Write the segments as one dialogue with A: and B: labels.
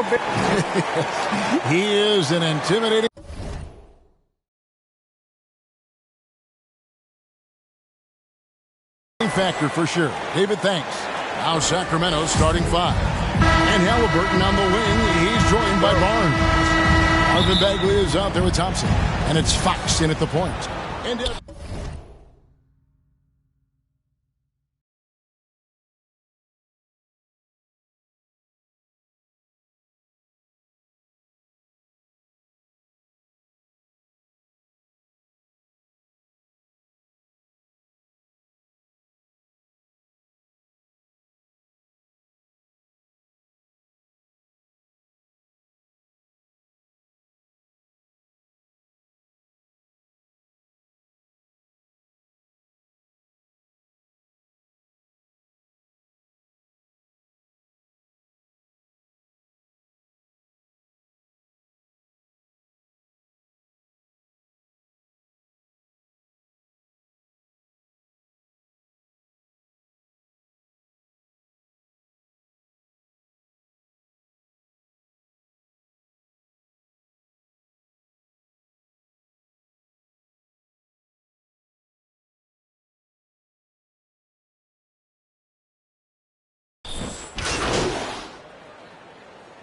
A: little bit.
B: He is an intimidating factor for sure. David, thanks. Now Sacramento starting five. And Halliburton on the wing. He's joined by Barnes. Marvin Bagley is out there with Thompson. And it's Fox in at the point. And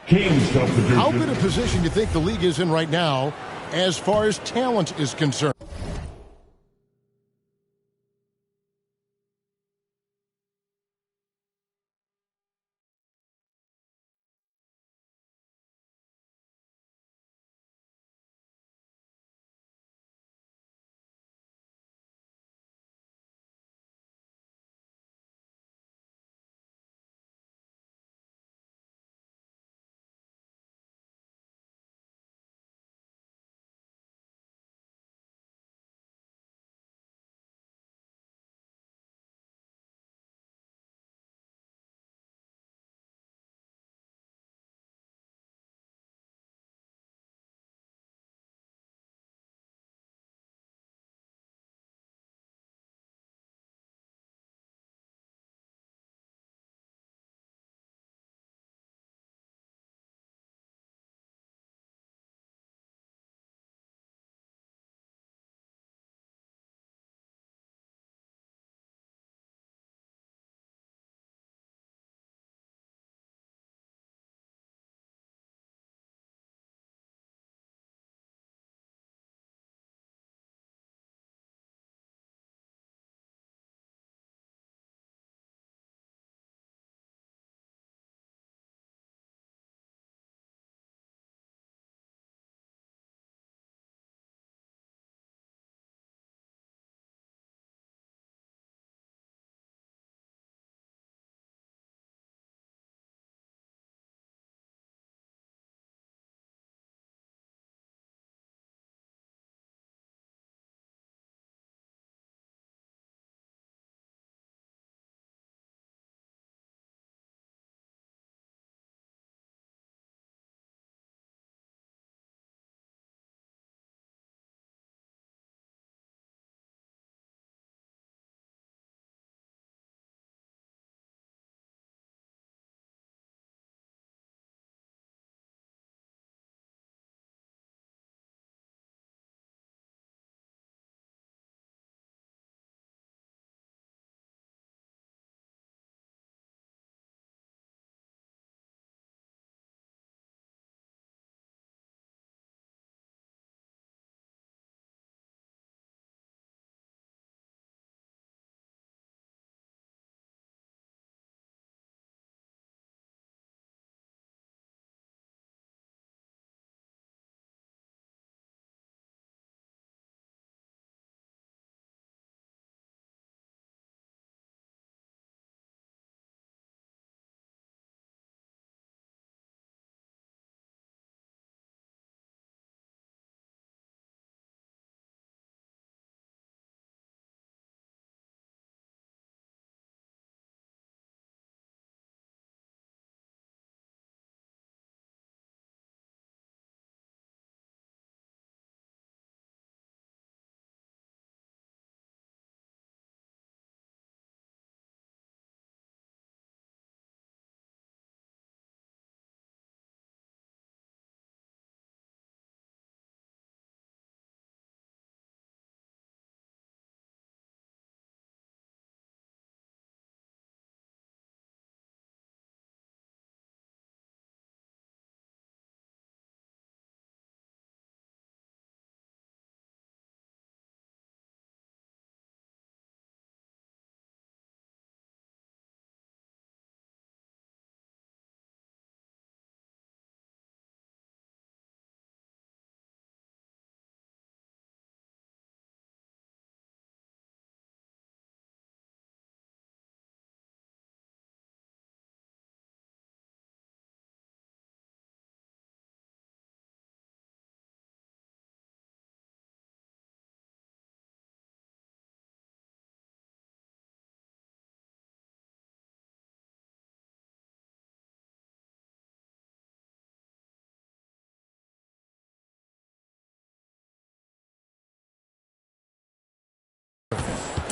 B: how good a position do you think the league is in right now as far as talent is concerned?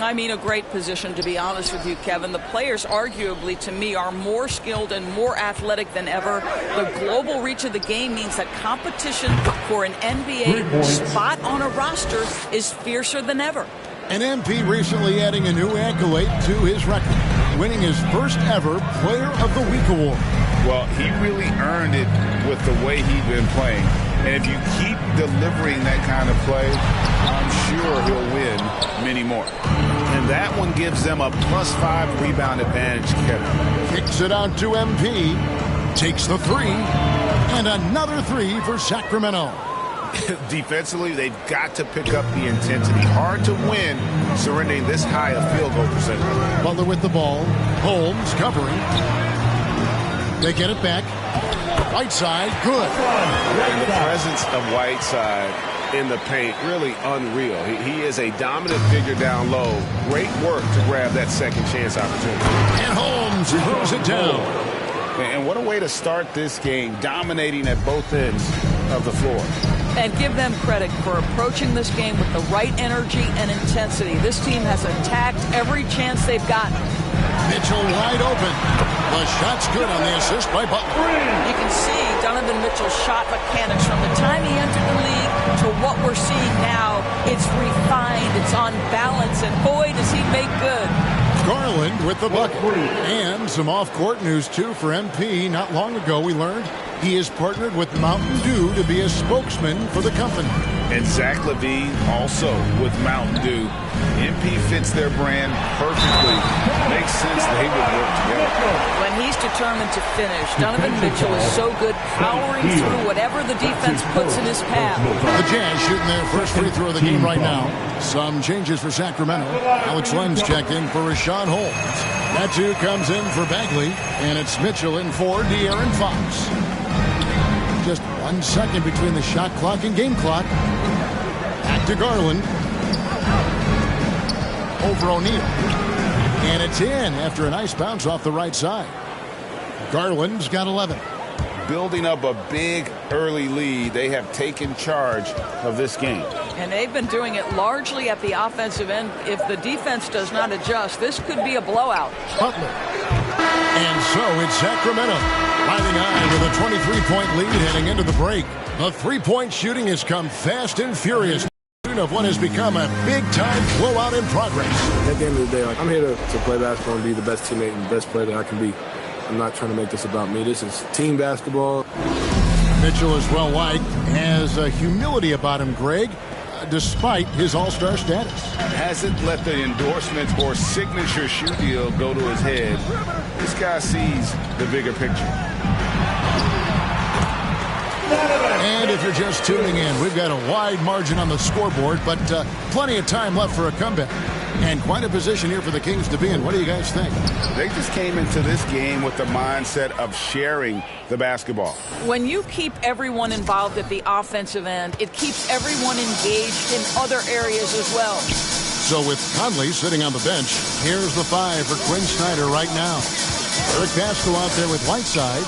A: I mean, a great position, to be honest with you, Kevin. The players, arguably, to me, are more skilled and more athletic than ever. The global reach of the game means that competition for an NBA spot on a roster is fiercer than ever.
B: And MP recently adding a new accolade to his record, winning his first ever Player of the Week award.
C: Well, he really earned it with the way he's been playing. And if you keep delivering that kind of play, I'm sure he'll win many more. And that one gives them a +5 rebound advantage, Kevin.
B: Kicks it out to MP, takes the three, and another three for Sacramento.
C: Defensively, they've got to pick up the intensity. Hard to win surrendering this high a field goal percentage.
B: Butler with the ball. Holmes covering. They get it back. Whiteside, good.
C: And the presence of Whiteside in the paint, really unreal. He is a dominant figure down low. Great work to grab that second chance opportunity.
B: And Holmes throws it down.
C: And what a way to start this game, dominating at both ends of the floor.
A: And give them credit for approaching this game with the right energy and intensity. This team has attacked every chance they've gotten.
B: Mitchell wide open. The shot's good on the assist by Butler.
A: You can see Donovan Mitchell's shot mechanics from the time he entered the league to what we're seeing now. It's refined, it's on balance, and boy, does he make good.
B: Garland with the bucket. And some off-court news, too, for MP. Not long ago, we learned he has partnered with Mountain Dew to be a spokesman for the company.
C: And Zach LaVine also with Mountain Dew. MP fits their brand perfectly. Makes sense they would work together.
A: When he's determined to finish, Donovan Mitchell is so good powering through whatever the defense puts in his path.
B: The Jazz shooting their first free throw of the game right now. Some changes for Sacramento. Alex Len's checked in for Rashawn Holmes. That too comes in for Bagley. And it's Mitchell in for De'Aaron Fox. Just 1 second between the shot clock and game clock. Back to Garland. Over O'Neal. And it's in after a nice bounce off the right side. Garland's got 11.
C: Building up a big early lead, they have taken charge of this game.
A: And they've been doing it largely at the offensive end. If the defense does not adjust, this could be a blowout.
B: Butler. And so it's Sacramento riding high with a 23-point lead heading into the break. The three-point shooting has come fast and furious of what has become a big-time blowout in progress.
D: At the end of the day, I'm here to play basketball and be the best teammate and the best player that I can be. I'm not trying to make this about me. This is team basketball.
B: Mitchell is well liked, has a humility about him, Greg, despite his all-star status.
C: Hasn't let the endorsements or signature shoe deal go to his head. This guy sees the bigger picture.
B: And if you're just tuning in, we've got a wide margin on the scoreboard, but plenty of time left for a comeback. And quite a position here for the Kings to be in. What do you guys think?
C: They just came into this game with the mindset of sharing the basketball.
A: When you keep everyone involved at the offensive end, it keeps everyone engaged in other areas as well.
B: So with Conley sitting on the bench, here's the 5 for Quinn Snyder right now. Eric Pascal out there with Whiteside.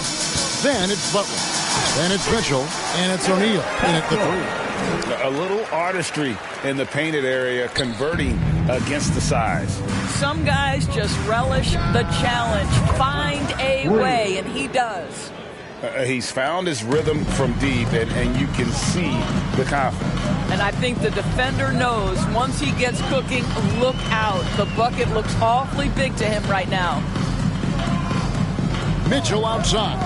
B: Then it's Butler. Then it's Mitchell. And it's O'Neal in at the 3.
C: A little artistry in the painted area, converting against the size.
A: Some guys just relish the challenge. Find a way, and he does.
C: He's found his rhythm from deep, and you can see the confidence.
A: And I think the defender knows once he gets cooking, look out. The bucket looks awfully big to him right now.
B: Mitchell outside.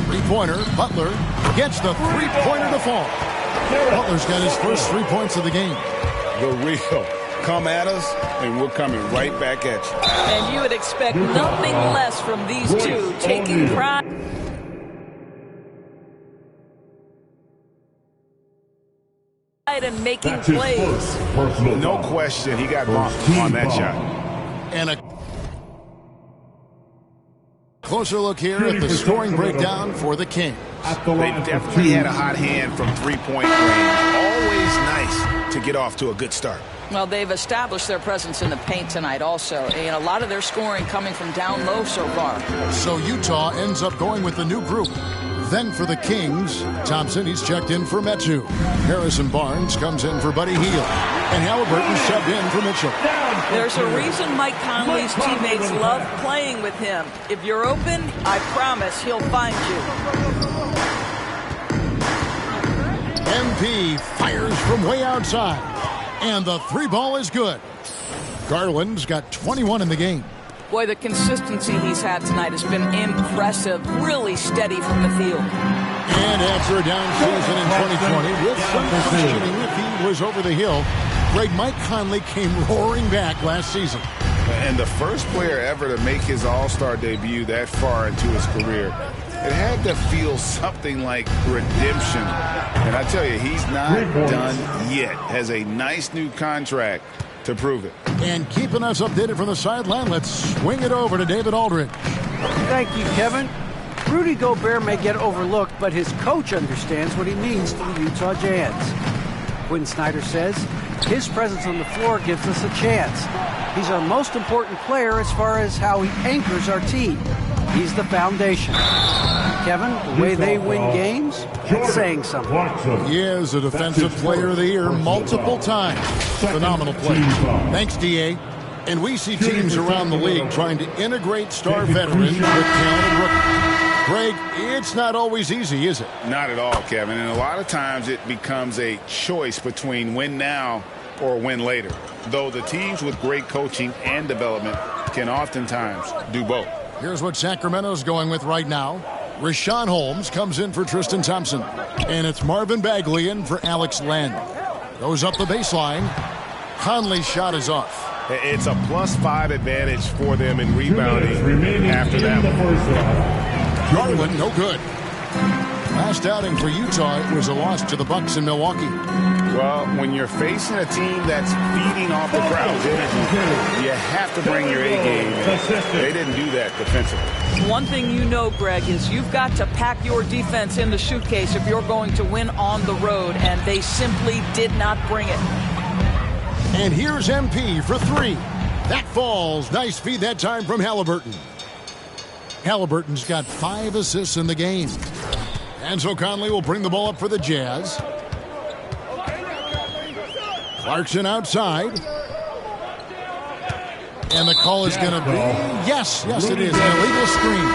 B: Three-pointer. Butler gets the three-pointer to fall. Butler's got his first 3 points of the game.
C: The real. Come at us, and we're coming right back at you.
A: And you would expect nothing less from these two, taking pride. And making plays.
C: No question, he got bumped on that shot.
B: And a closer look here at the scoring breakdown for the Kings.
C: They definitely had a hot hand from three-point range. Always nice to get off to a good start.
A: Well, they've established their presence in the paint tonight also. And a lot of their scoring coming from down low so far.
B: So Utah ends up going with the new group. Then for the Kings, Thompson, he's checked in for Metu. Harrison Barnes comes in for Buddy Hield. And Halliburton subbed in for Mitchell.
A: There's a reason Mike Conley's teammates love playing with him. If you're open, I promise he'll find you.
B: MP fires from way outside. And the three ball is good. Garland's got 21 in the game.
A: Boy, the consistency he's had tonight has been impressive. Really steady from the field.
B: And after a down season in 2020, with some questioning if he was over the hill, Greg, Mike Conley came roaring back last season.
C: And the first player ever to make his All-Star debut that far into his career, it had to feel something like redemption. And I tell you, he's not done yet. Has a nice new contract to prove it.
B: And keeping us updated from the sideline, let's swing it over to David Aldridge.
E: Thank you, Kevin. Rudy Gobert may get overlooked, but his coach understands what he means to the Utah Jazz. Quinn Snyder says his presence on the floor gives us a chance. He's our most important player as far as how he anchors our team. He's the foundation. Kevin, the way they win games, it's saying something.
B: He is a Defensive Player of the Year multiple times. Phenomenal play. Thanks, D.A. And we see teams around the league trying to integrate star veterans with talented rookies. Greg, it's not always easy, is it?
C: Not at all, Kevin. And a lot of times it becomes a choice between win now or win later. Though the teams with great coaching and development can oftentimes do both.
B: Here's what Sacramento's going with right now. Rashawn Holmes comes in for Tristan Thompson. And it's Marvin Bagley in for Alex Len. Goes up the baseline. Conley's shot is off.
C: It's a +5 advantage for them in rebounding after that one.
B: Garland, no good. Last outing for Utah, it was a loss to the Bucks in Milwaukee.
C: Well, when you're facing a team that's feeding off the crowd's energy, you have to bring your A game. They didn't do that defensively.
A: One thing you know, Greg, is you've got to pack your defense in the suitcase if you're going to win on the road, and they simply did not bring it.
B: And here's MP for three. That falls. Nice feed that time from Halliburton. Halliburton's got 5 assists in the game. And so Conley will bring the ball up for the Jazz. Clarkson outside. And the call is going to be, yes, it is, an illegal screen.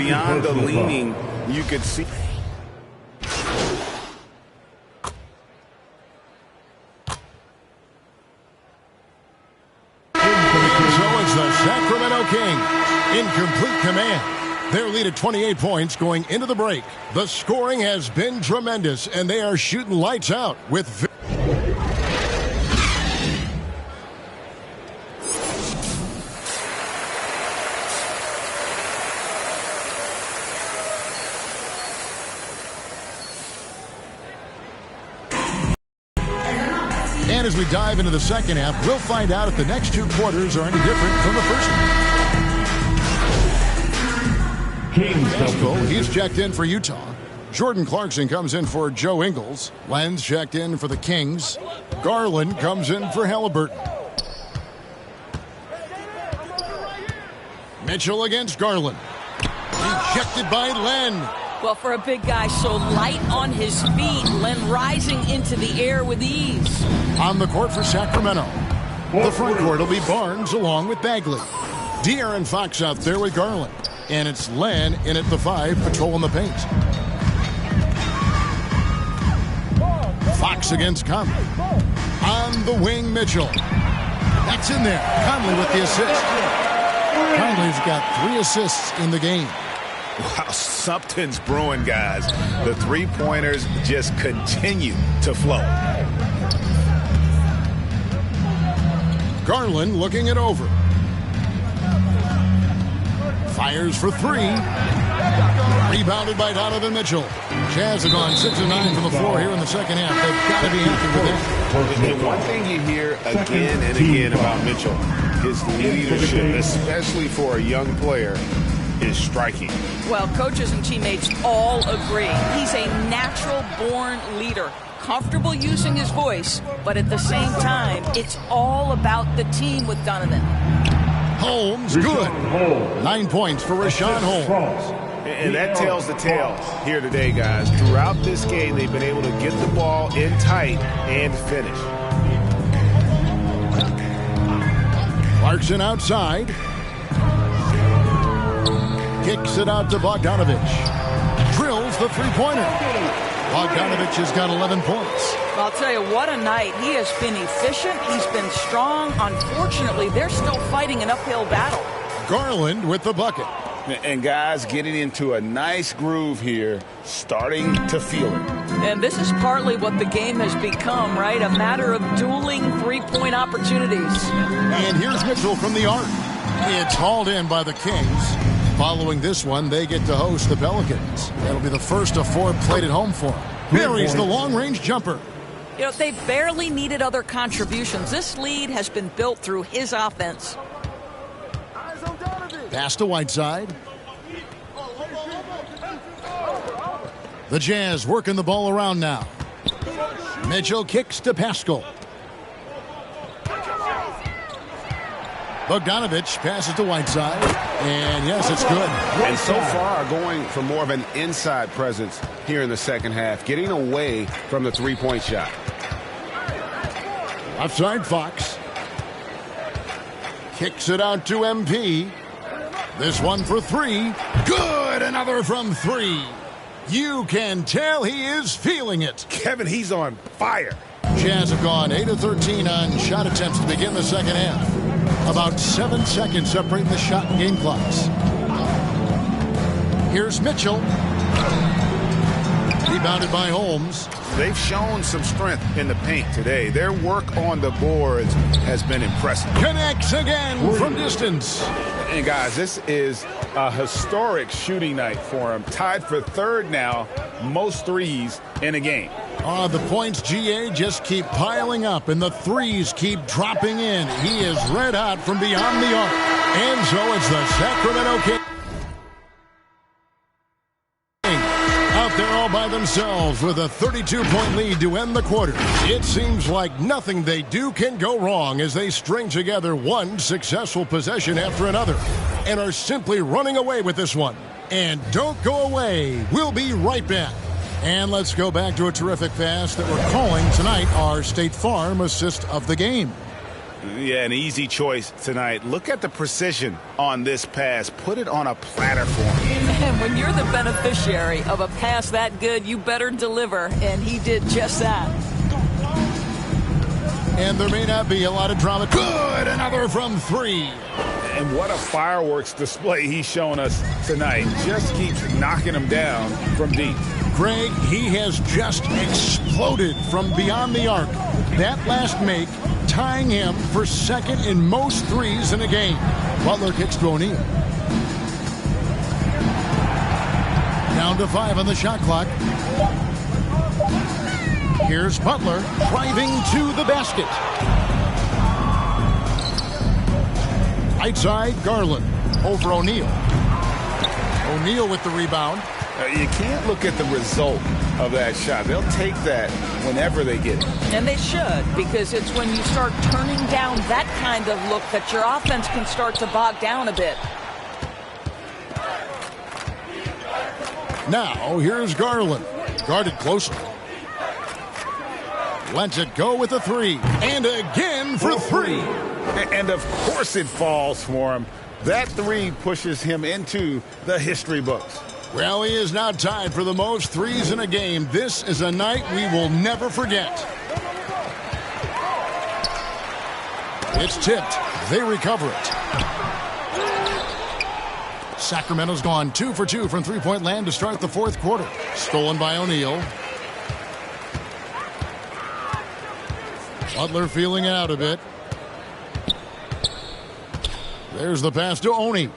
C: Beyond the leaning, you could see.
B: So it's the Sacramento Kings in complete command. Their lead at 28 points going into the break. The scoring has been tremendous, and they are shooting lights out with... And as we dive into the second half, we'll find out if the next 2 quarters are any different from the first one. He's checked in for Utah. Jordan Clarkson comes in for Joe Ingles. Len's checked in for the Kings. Garland comes in for Halliburton. Mitchell against Garland. Ejected by Len.
A: Well, for a big guy so light on his feet, Len rising into the air with ease.
B: On the court for Sacramento. The front court will be Barnes along with Bagley. De'Aaron Fox out there with Garland. And it's Len in at the 5, patrolling the paint. Fox against Conley. On the wing, Mitchell. That's in there. Conley with the assist. Conley's got 3 assists in the game.
C: Wow, something's brewing, guys. The three-pointers just continue to flow.
B: Garland looking it over. Fires for 3. Rebounded by Donovan Mitchell. Jazz have gone 6 of 9 from the floor here in the second half. They've got to be happy with that.
C: And one thing you hear again and again about Mitchell, his leadership, especially for a young player, is striking.
A: Well, coaches and teammates all agree. He's a natural-born leader, comfortable using his voice, but at the same time, it's all about the team with Donovan.
B: Holmes, good. 9 points for Rashawn Holmes.
C: And that tells the tale here today, guys. Throughout this game, they've been able to get the ball in tight and finish.
B: Clarkson outside. Kicks it out to Bogdanovich. Drills the three-pointer. Bogdanovich has got 11 points.
A: I'll tell you, what a night. He has been efficient. He's been strong. Unfortunately, they're still fighting an uphill battle.
B: Garland with the bucket.
C: And guys getting into a nice groove here, starting to feel it.
A: And this is partly what the game has become, right? A matter of dueling three-point opportunities.
B: And here's Mitchell from the arc. It's hauled in by the Kings. Following this one, they get to host the Pelicans. That'll be the first of 4 played at home for them. Buries the long-range jumper.
A: You know, they barely needed other contributions. This lead has been built through his offense.
B: Pass to Whiteside. The Jazz working the ball around now. Mitchell kicks to Pascal. Bogdanovich passes to Whiteside. And yes, it's good.
C: And so far going for more of an inside presence here in the second half, getting away from the three-point shot.
B: Offside Fox. Kicks it out to MP. This one for 3. Good! Another from 3. You can tell he is feeling it.
C: Kevin, he's on fire.
B: Jazz have gone 8 of 13 on shot attempts to begin the second half. About 7 seconds separating the shot and game clocks. Here's Mitchell. Rebounded by Holmes.
C: They've shown some strength in the paint today. Their work on the boards has been impressive.
B: Connects again from distance.
C: And guys, this is a historic shooting night for him. Tied for 3rd now, most threes in a game.
B: The points, GA, just keep piling up, and the threes keep dropping in. He is red hot from beyond the arc. And so it's the Sacramento Kings out there all by themselves with a 32-point lead to end the quarter. It seems like nothing they do can go wrong as they string together one successful possession after another and are simply running away with this one. And don't go away. We'll be right back. And let's go back to a terrific pass that we're calling tonight our State Farm assist of the game.
C: Yeah, an easy choice tonight. Look at the precision on this pass. Put it on a platter for him.
A: And when you're the beneficiary of a pass that good, you better deliver. And he did just that.
B: And there may not be a lot of drama. Good! Another from 3.
C: And what a fireworks display he's shown us tonight. Just keeps knocking them down from deep.
B: Greg, he has just exploded from beyond the arc. That last make tying him for 2nd in most threes in a game. Butler kicks to O'Neal. Down to 5 on the shot clock. Here's Butler driving to the basket. Outside, Garland over O'Neal. O'Neal with the rebound.
C: You can't look at the result of that shot. They'll take that whenever they get it.
A: And they should, because it's when you start turning down that kind of look that your offense can start to bog down a bit.
B: Now, here's Garland. Guarded closely. Lets it go with a 3. And again for 3.
C: And of course it falls for him. That 3 pushes him into the history books.
B: Well, he is now tied for the most threes in a game. This is a night we will never forget. It's tipped. They recover it. Sacramento's gone 2 for 2 from three-point land to start the 4th quarter. Stolen by O'Neal. Butler feeling it out a bit. There's the pass to Oni.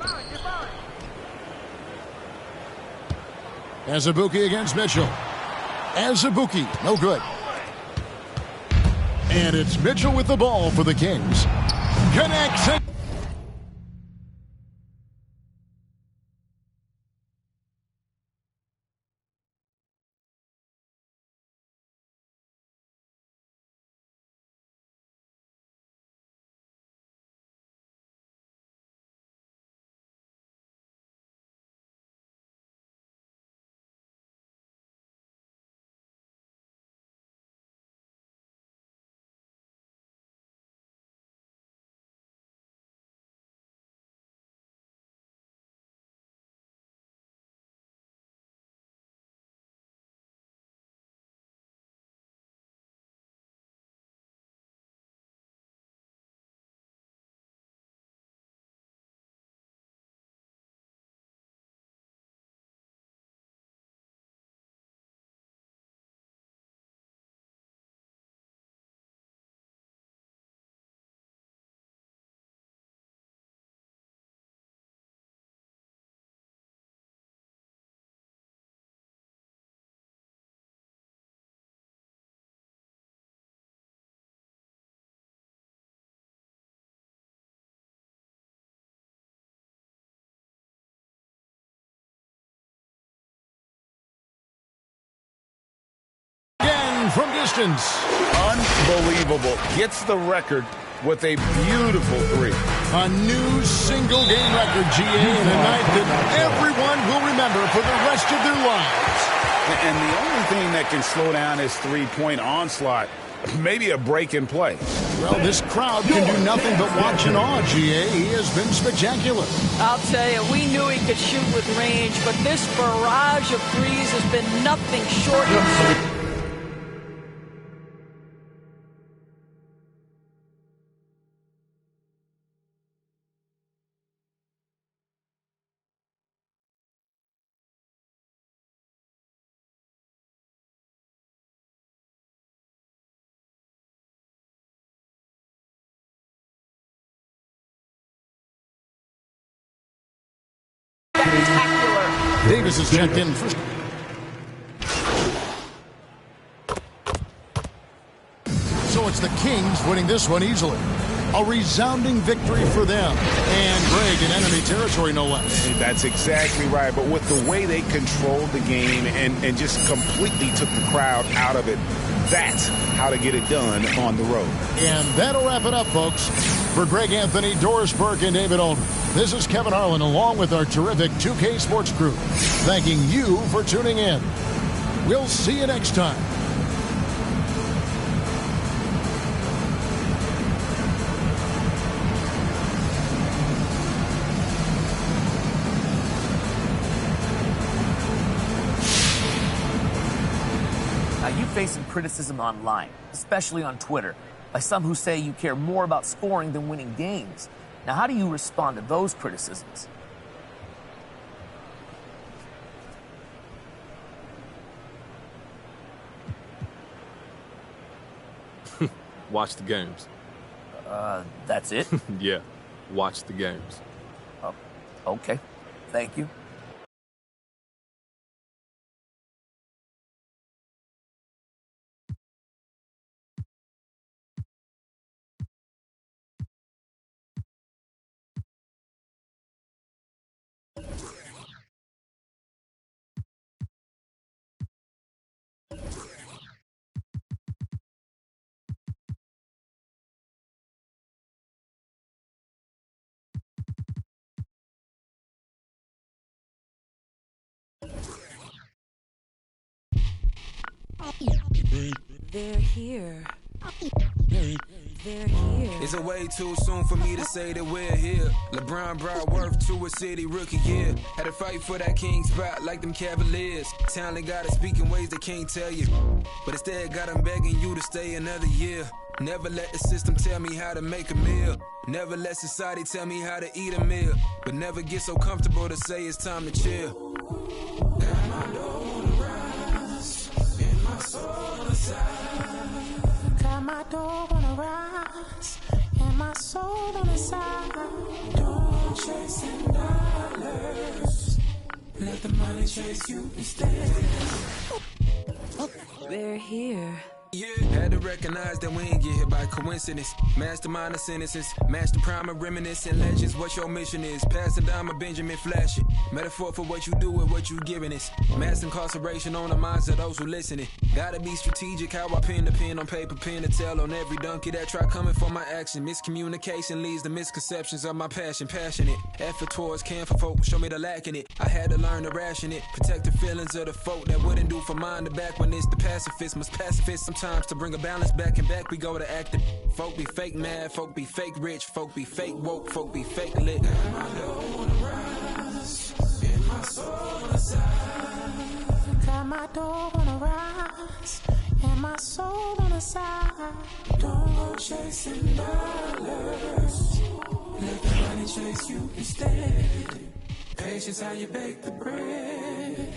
B: Azubuike against Mitchell. Azubuike, no good. And it's Mitchell with the ball for the Kings. Connects. from distance.
C: Unbelievable. Gets the record with a beautiful three.
B: A new single-game record, GA, and a night that everyone will remember for the rest of their lives.
C: And the only thing that can slow down his three-point onslaught, maybe a break in play.
B: Well, this crowd can do nothing but watch in awe, GA. He has been spectacular.
A: I'll tell you, we knew he could shoot with range, but this barrage of threes has been nothing short of... spectacular.
B: Davis is checked in first. So it's the Kings winning this one easily. A resounding victory for them. And Greg in enemy territory, no less.
C: That's exactly right. But with the way they controlled the game and just completely took the crowd out of it, that's how to get it done on the road.
B: And that'll wrap it up, folks. For Greg Anthony, Doris Burke, and David Aldridge, this is Kevin Harlan along with our terrific 2K Sports crew, thanking you for tuning in. We'll see you next time.
F: You facing criticism online, especially on Twitter, by some who say you care more about scoring than winning games. Now, how do you respond to those criticisms?
G: Watch the games.
F: That's it?
G: Yeah, watch the games.
F: Okay. Thank you.
H: They're here. They're here.
I: It's a way too soon for me to say that we're here. LeBron brought worth to a city rookie year. Had to fight for that king spot like them Cavaliers. Talent gotta speak in ways they can't tell you, but instead got them begging you to stay another year. Never let the system tell me how to make a meal. Never let society tell me how to eat a meal. But never get so comfortable to say it's time to chill. Got my dough on the rise, and my soul on the side.
J: Got my dough on the rise, and my soul on the side. Don't chasing dollars, let the money chase you instead.
H: They're here.
I: Yeah, had to recognize that we ain't get hit by coincidence. Mastermind of sentences, master prime of reminiscent legends. What your mission is, passing down my Benjamin flashing. Metaphor for what you do with what you giving us. Mass incarceration on the minds of those who listening. Gotta be strategic how I pen the pen on paper, pen to tell on every donkey that try coming for my action. Miscommunication leads to misconceptions of my passion. Passionate, effort towards can for folk, show me the lack in it. I had to learn to ration it, protect the feelings of the folk that wouldn't do for mine to back when it's the pacifist. Must pacifist sometimes to bring a balance back and back we go to acting. Folk be fake mad, folk be fake rich, folk be fake woke, folk be fake lit. Got my dough on the rise, and my soul on the side.
J: Got my dough on the rise, and my soul on the side.
I: Don't go chasing dollars, let the money chase you instead. Patience how you bake the bread.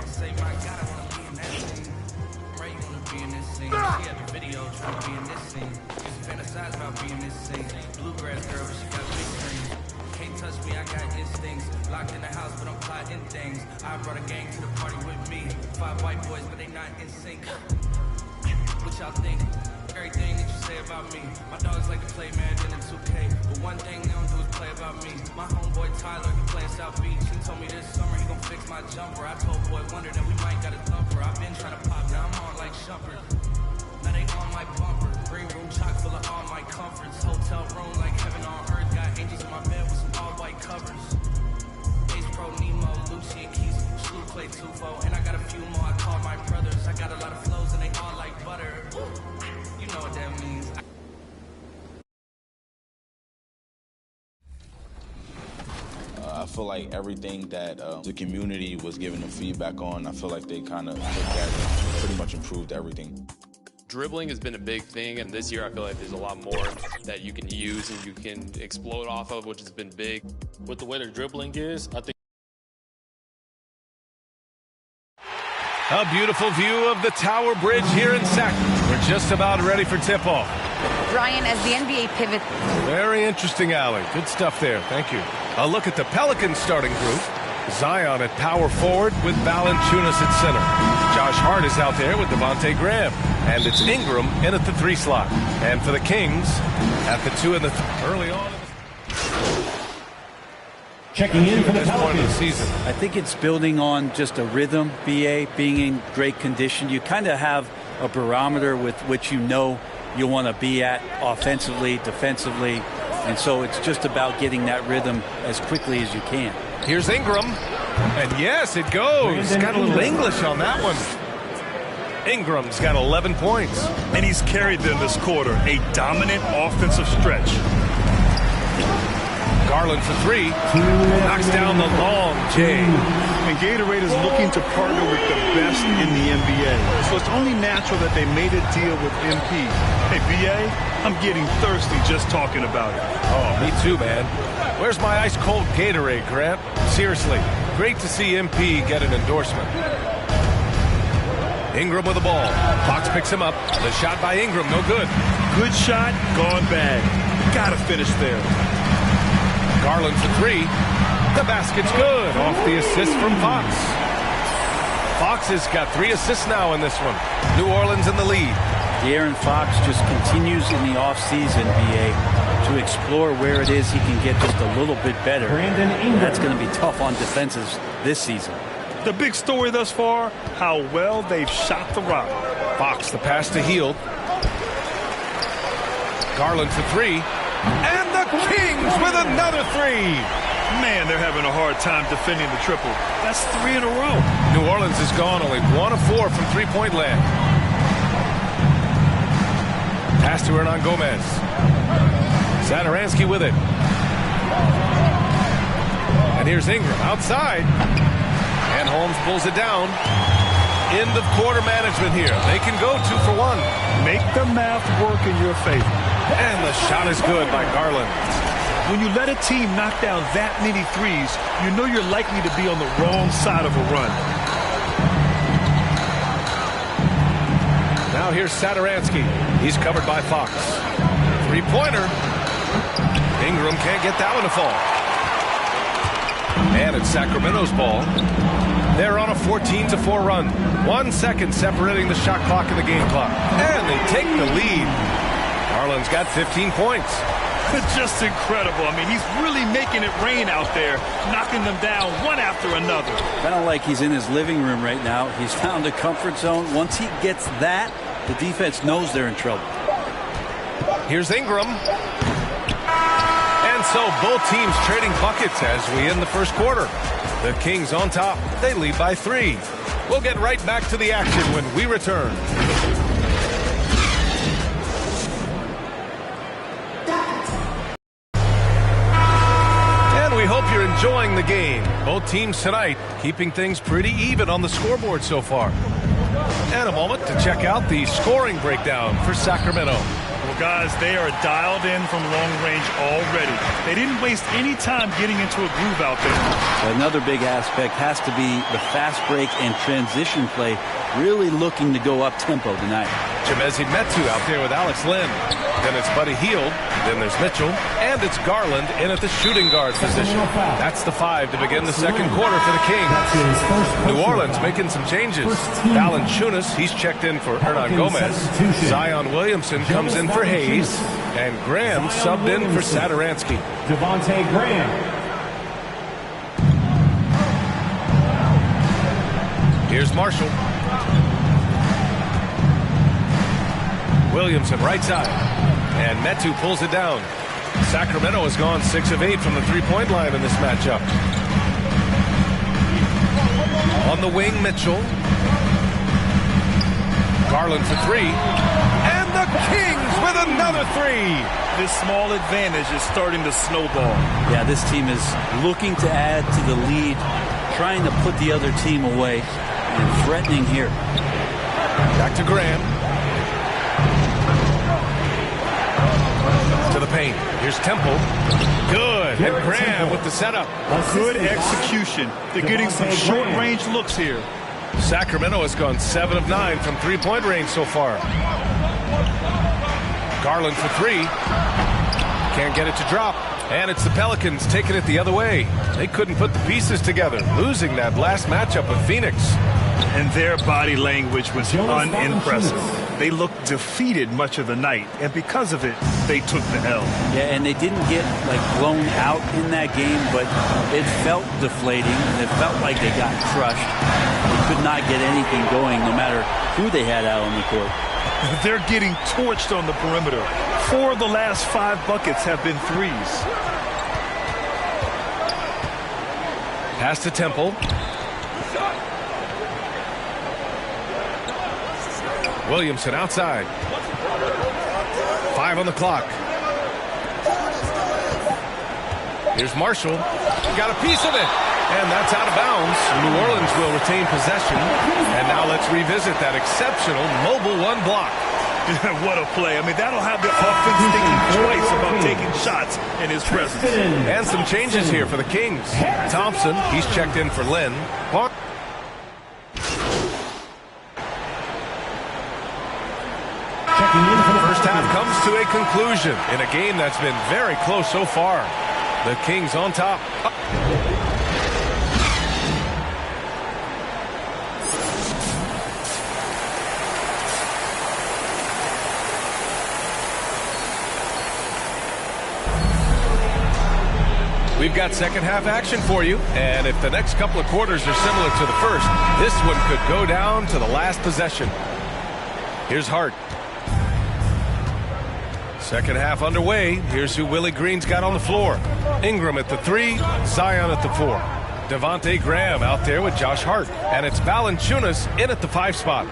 K: Say, my God, I wanna be in that scene. Ray, you wanna be in this scene. She had the video trying to be in this scene. Used to fantasize about being this scene. Bluegrass girl, but she got big dreams. Can't touch me, I got instincts. Locked in the house, but I'm plotting things. I brought a gang to the party with me. 5 white boys, but they not in sync. What y'all think? Everything that you say about me. My dogs like to play Madden and 2K, but one thing they don't do is play about me. My homeboy Tyler, he playing South Beach. He told me this summer he gon' fix my jumper. I told Boy Wonder that we might got a thumper. I've been trying to pop, now I'm on like Shumpert. Now they on my bumper. Green room chock full of all my comforts. Hotel room like heaven on earth. Got angels in my bed with some all white covers. Ace Pro, Nemo, Lucy and Keys, Slew Clay Tufo, and I got a few more. I called my brothers. I got a lot of flows and they all like butter. You know what that means.
L: I feel like everything that the community was giving them feedback on, I feel like they kind of took that and pretty much improved everything.
M: Dribbling has been a big thing, and this year I feel like there's a lot more that you can use and you can explode off of, which has been big.
N: With the way their dribbling is, I think.
O: A beautiful view of the Tower Bridge here in Sac. We're just about ready for tip-off.
P: Brian, as the NBA pivot.
O: Very interesting, Allie. Good stuff there. Thank you. A look at the Pelicans starting group. Zion at power forward with Valanciunas at center. Josh Hart is out there with Devontae Graham. And it's Ingram in at the 3 slot. And for the Kings, at the 2 and the early on.
E: Checking in for the
O: point of the season.
E: I think it's building on just a rhythm, BA, being in great condition. You kind of have a barometer with which you know you want to be at offensively, defensively. And so it's just about getting that rhythm as quickly as you can.
O: Here's Ingram. And yes, it goes. Got a little English on that one. Ingram's got 11 points.
Q: And he's carried them this quarter. A dominant offensive stretch.
O: Garland for 3. Knocks down the long J.
Q: And Gatorade is looking to partner with the best in the NBA. So it's only natural that they made a deal with MP. Hey, BA, I'm getting thirsty just talking about it.
O: Oh, me too, man. Where's my ice-cold Gatorade, Grant? Seriously, great to see MP get an endorsement. Ingram with the ball. Fox picks him up. The shot by Ingram, no good.
Q: Good shot, gone bad. Gotta finish there.
O: Garland for 3. The basket's good. Off the assist from Fox. Fox has got 3 assists now in this one. New Orleans in the lead.
E: De'Aaron Fox just continues in the offseason, BA, to explore where it is he can get just a little bit better. That's going to be tough on defenses this season.
Q: The big story thus far, how well they've shot the rock.
O: Fox, the pass to Hield. Garland for 3. And the Kings with another 3.
Q: Man, they're having a hard time defending the triple. That's 3 in a row.
O: New Orleans has gone only 1 of 4 from three-point land. Pass to Hernan Gomez. Satoransky with it. And here's Ingram outside. And Holmes pulls it down. End of quarter management here. They can go 2 for 1.
Q: Make the math work in your favor.
O: And the shot is good by Garland.
Q: When you let a team knock down that many threes, you know you're likely to be on the wrong side of a run.
O: Now here's Satoransky. He's covered by Fox. 3-pointer. Ingram can't get that one to fall. And it's Sacramento's ball. They're on a 14-4 run. 1 second separating the shot clock and the game clock. And they take the lead. Garland's got 15 points.
Q: Just incredible. I mean, he's really making it rain out there, knocking them down one after another.
E: Kind of like he's in his living room right now. He's found a comfort zone. Once he gets that, the defense knows they're in trouble.
O: Here's Ingram. And so both teams trading buckets as we end the first quarter. The Kings on top. They lead by 3. We'll get right back to the action when we return. We hope you're enjoying the game. Both teams tonight keeping things pretty even on the scoreboard so far. And a moment to check out the scoring breakdown for Sacramento.
Q: Well, guys, they are dialed in from long range already. They didn't waste any time getting into a groove out there.
R: Another big aspect has to be the fast break and transition play, really looking to go up-tempo tonight.
O: Chimezie Metu out there with Alex Len. Then it's Buddy Hield. Then there's Mitchell. And it's Garland in at the shooting guard position. That's the 5 to begin the second quarter for the Kings. New Orleans making some changes. Valanciunas, he's checked in for Hernan Gomez. Zion Williamson comes in for Hayes. And Graham subbed in for Satoransky.
S: Devontae Graham.
O: Here's Marshall. Williamson right side. And Metu pulls it down. Sacramento has gone 6 of 8 from the three-point line in this matchup. On the wing, Mitchell. Garland for 3. And the Kings with another 3.
Q: This small advantage is starting to snowball.
R: Yeah, this team is looking to add to the lead, trying to put the other team away, and threatening here.
O: Back to Graham. To the paint. Here's Temple. Good. And Graham with the setup.
Q: Good execution. They're getting some short-range looks here.
O: Sacramento has gone 7 of 9 from three-point range so far. Garland for 3. Can't get it to drop. And it's the Pelicans taking it the other way. They couldn't put the pieces together, losing that last matchup with Phoenix.
Q: And their body language was unimpressive. They looked defeated much of the night, and because of it, they took the L.
R: Yeah, and they didn't get blown out in that game, but it felt deflating, and it felt like they got crushed. They could not get anything going, no matter who they had out on the court.
Q: They're getting torched on the perimeter. 4 of the last 5 buckets have been threes.
O: Pass to Temple. Williamson outside. 5 on the clock. Here's Marshall. Got a piece of it. And that's out of bounds. New Orleans will retain possession. And now let's revisit that exceptional mobile 1 block.
Q: What a play. I mean, that'll have the offense thinking twice about taking shots in his presence.
O: And some changes here for the Kings. Thompson, he's checked in for Lynn. First half comes to a conclusion in a game that's been very close so far. The Kings on top. We've got second half action for you, and if the next couple of quarters are similar to the first, this one could go down to the last possession. Here's Hart. Second half underway. Here's who Willie Green's got on the floor. Ingram at the 3, Zion at the 4. Devontae Graham out there with Josh Hart. And it's Valanciunas in at the 5 spot.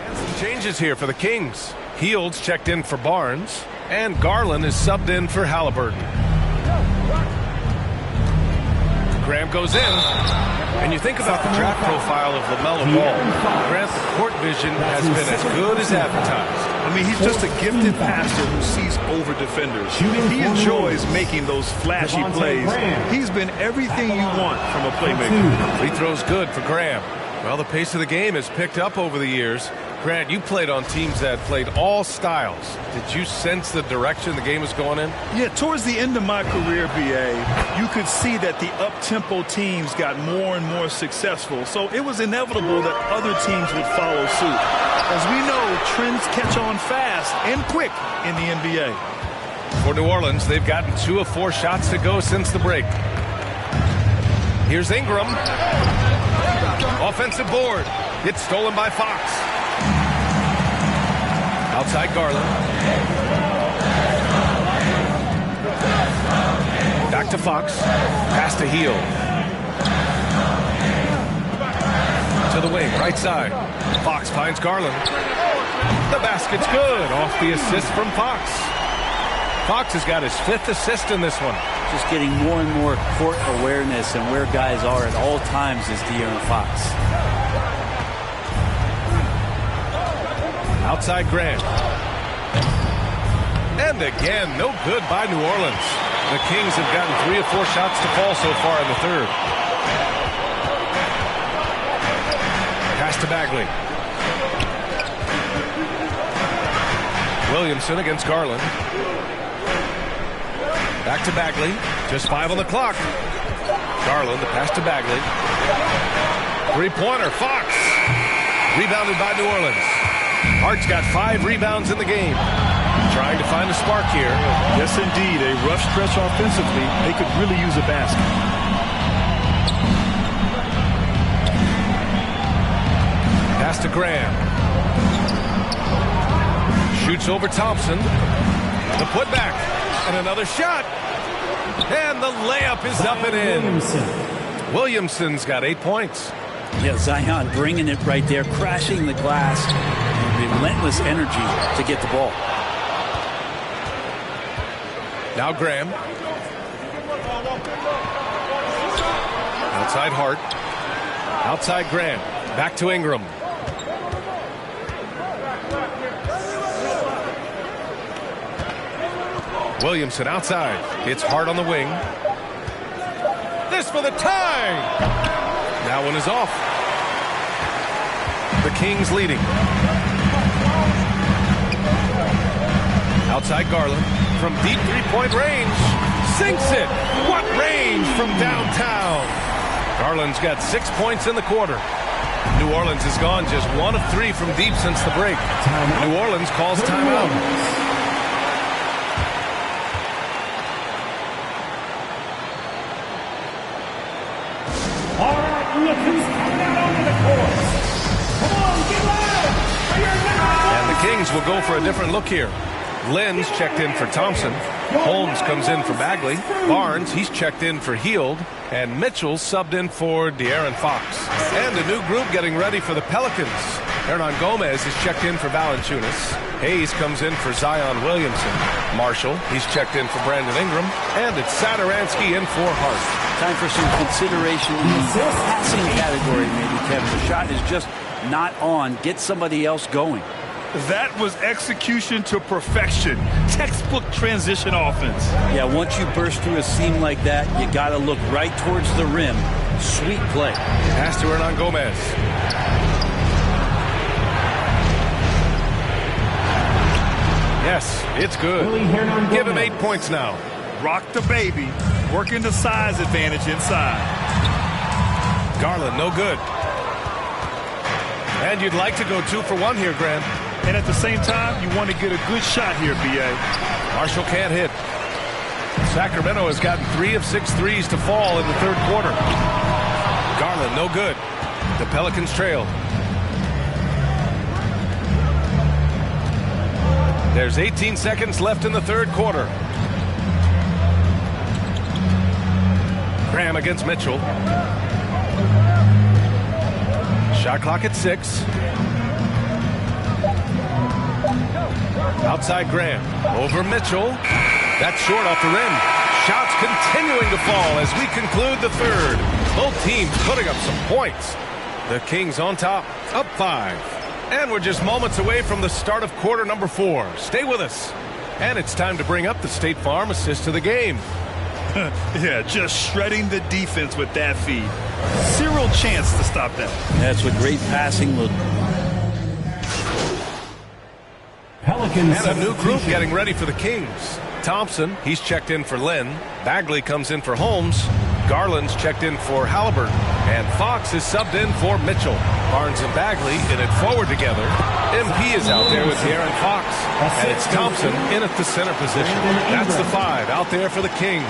O: And some changes here for the Kings. Hield's checked in for Barnes. And Garland is subbed in for Halliburton. Graham goes in. And you think about the draft profile of LaMelo Ball. Grant, the court vision has been as good as advertised.
Q: I mean, he's just a gifted passer who sees over defenders. He enjoys making those flashy plays. He's been everything you want from a playmaker.
O: Free throw's good for Graham. Well, the pace of the game has picked up over the years. Grant, you played on teams that played all styles. Did you sense the direction the game was going in?
Q: Yeah, towards the end of my career, BA, you could see that the up-tempo teams got more and more successful. So it was inevitable that other teams would follow suit. As we know, trends catch on fast and quick in the NBA.
O: For New Orleans, they've gotten 2 of 4 shots to go since the break. Here's Ingram. Offensive board. It's stolen by Fox. Outside Garland. Back to Fox. Pass to Hield. To the wing, right side. Fox finds Garland. The basket's good. Off the assist from Fox. Fox has got his 5th assist in this one.
R: Just getting more and more court awareness and where guys are at all times is De'Aaron Fox.
O: Outside Grant. And again, no good by New Orleans. The Kings have gotten 3 or 4 shots to fall so far in the third. Pass to Bagley. Williamson against Garland. Back to Bagley. Just 5 on the clock. Garland, the pass to Bagley. 3-pointer, Fox. Rebounded by New Orleans. Hart's got 5 rebounds in the game. Trying to find a spark here.
Q: Yes, indeed. A rough stretch offensively. They could really use a basket.
O: Pass to Graham. Shoots over Thompson. The putback. And another shot. And the layup is up and in. Williamson's got 8 points.
R: Yeah, Zion bringing it right there, crashing the glass. Relentless energy to get the ball.
O: Now Graham. Outside Hart. Outside Graham. Back to Ingram. Williamson outside. It's Hart on the wing. This for the tie. That one is off. The Kings leading. Outside Garland. From deep three-point range. Sinks it. What range from downtown. Garland's got 6 points in the quarter. New Orleans has gone just 1 of 3 from deep since the break. New Orleans calls timeout.
J: All right, look who's coming out onto the court. Come on, get loud for your number.
O: And the Kings will go for a different look here. Lynn's checked in for Thompson. Holmes comes in for Bagley. Barnes, he's checked in for Hield. And Mitchell subbed in for De'Aaron Fox. And a new group getting ready for the Pelicans. Hernan Gomez is checked in for Valanciunas. Hayes comes in for Zion Williamson. Marshall, he's checked in for Brandon Ingram. And it's Satoransky in for Hart.
R: Time for some consideration in the passing category, maybe, Kevin. The shot is just not on. Get somebody else going.
Q: That was execution to perfection. Textbook transition offense.
R: Yeah, once you burst through a seam like that, you got to look right towards the rim. Sweet play.
O: Pass to Hernan Gomez. Yes, it's good. Give him 8 points now.
Q: Rock the baby. Working the size advantage inside.
O: Garland, no good. And you'd like to go 2 for 1 here, Grant.
Q: And at the same time, you want to get a good shot here, B.A.
O: Marshall can't hit. Sacramento has gotten 3 of 6 threes to fall in the third quarter. Garland, no good. The Pelicans trail. There's 18 seconds left in the third quarter. Graham against Mitchell. Shot clock at 6. Outside Graham. Over Mitchell. That's short off the rim. Shots continuing to fall as we conclude the third. Both teams putting up some points. The Kings on top, up 5. And we're just moments away from the start of quarter number 4. Stay with us. And it's time to bring up the State Farm assist to the game.
Q: Yeah, just shredding the defense with that feed. Zero chance to stop that.
R: That's what great passing will.
O: And a new group getting ready for the Kings. Thompson, he's checked in for Lynn. Bagley comes in for Holmes. Garland's checked in for Halliburton. And Fox is subbed in for Mitchell. Barnes and Bagley in it forward together. MP is out there with De'Aaron Fox. And it's Thompson in at the center position. That's the 5 out there for the Kings.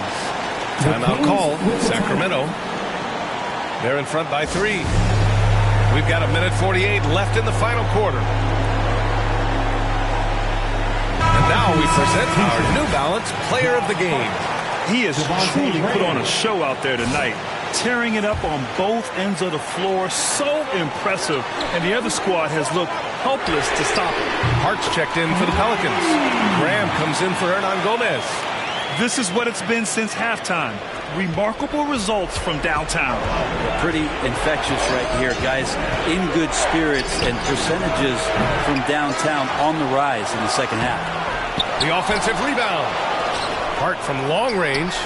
O: Timeout call, Sacramento. They're in front by 3. We've got 1:48 left in the final quarter. And now we present our New Balance Player of the Game.
Q: He has truly put on a show out there tonight. tearing it up on both ends of the floor. So impressive. And the other squad has looked helpless to stop it.
O: Hart's checked in for the Pelicans. Graham comes in for Hernan Gomez.
Q: This is what it's been since halftime. Remarkable results from downtown.
R: Pretty infectious right here, guys. In good spirits and percentages from downtown on the rise in the second half.
O: The offensive rebound. Hart from long range.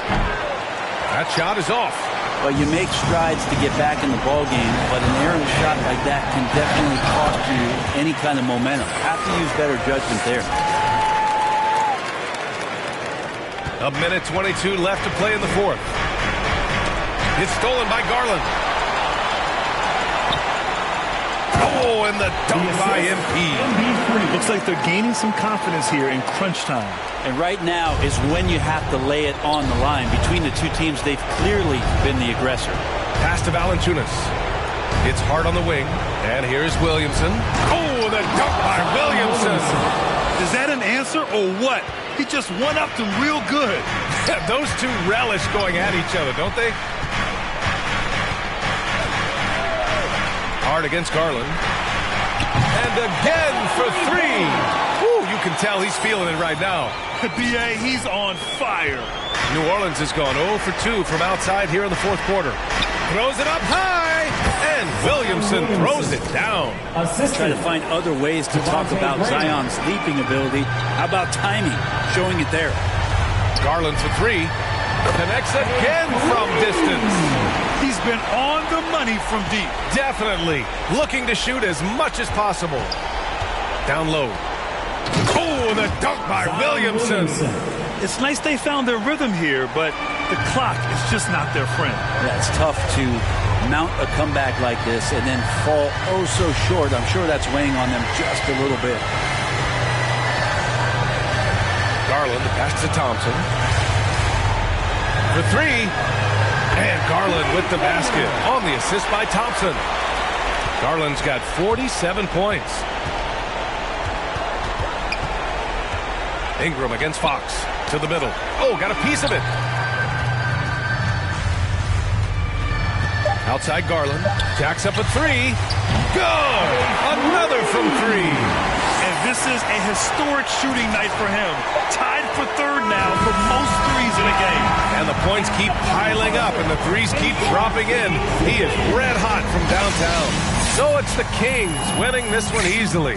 O: That shot is off.
R: Well, you make strides to get back in the ball game, but an errant shot like that can definitely cost you any kind of momentum. Have to use better judgment there.
O: A minute 22 left to play in the fourth. It's stolen by Garland. Oh, and the dunk by MP.
Q: Looks like they're gaining some confidence here in crunch time.
R: And right now is when you have to lay it on the line. Between the two teams, they've clearly been the aggressor.
O: Pass to Valanciunas. It's Hart on the wing. And here's Williamson. Oh, the dunk by Williamson.
Q: Is that an answer or what? He just one-upped them real good.
O: Those two relish going at each other, don't they? Hart against Garland. And again for three. Woo, you can tell he's feeling it right now.
Q: B.A., he's on fire.
O: New Orleans has gone 0 for 2 from outside here in the fourth quarter. Throws it up high, and Williamson throws it down.
R: Try to find other ways to talk about Zion's leaping ability. How about timing? Showing it there.
O: Garland for three. Connects again from distance.
Q: He's been on the money from deep.
O: Definitely. Looking to shoot as much as possible. Down low. Oh, the dunk by Williamson.
Q: It's nice they found their rhythm here, but the clock is just not their friend.
R: Yeah, it's tough to mount a comeback like this and then fall oh so short. I'm sure that's weighing on them just a little bit.
O: Garland, the pass to Thompson. For three. And Garland with the basket on the assist by Thompson. Garland's got 47 points. Ingram against Fox to the middle. Oh, got a piece of it. Outside Garland. Jacks up a three. Good! Another from three.
Q: And this is a historic shooting night for him. Tied for third now for most threes in a game.
O: And the points keep piling up and the threes keep dropping in. He is red hot from downtown. So it's the Kings winning this one easily.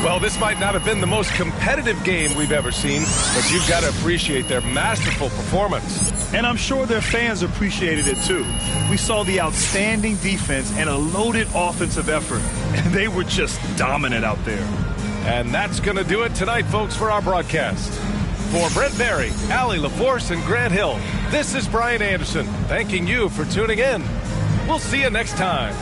O: Well, this might not have been the most competitive game we've ever seen, but you've got to appreciate their masterful performance.
Q: And I'm sure their fans appreciated it too. We saw the outstanding defense and a loaded offensive effort, and they were just dominant out there.
O: And that's going to do it tonight, folks, for our broadcast. For Brent Barry, Allie LaForce, and Grant Hill, this is Brian Anderson, thanking you for tuning in. We'll see you next time.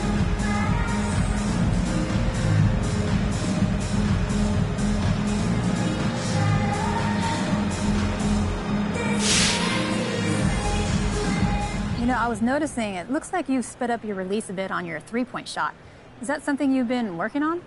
S: You know, I was noticing it looks like you sped up your release a bit on your three-point shot. Is that something you've been working on?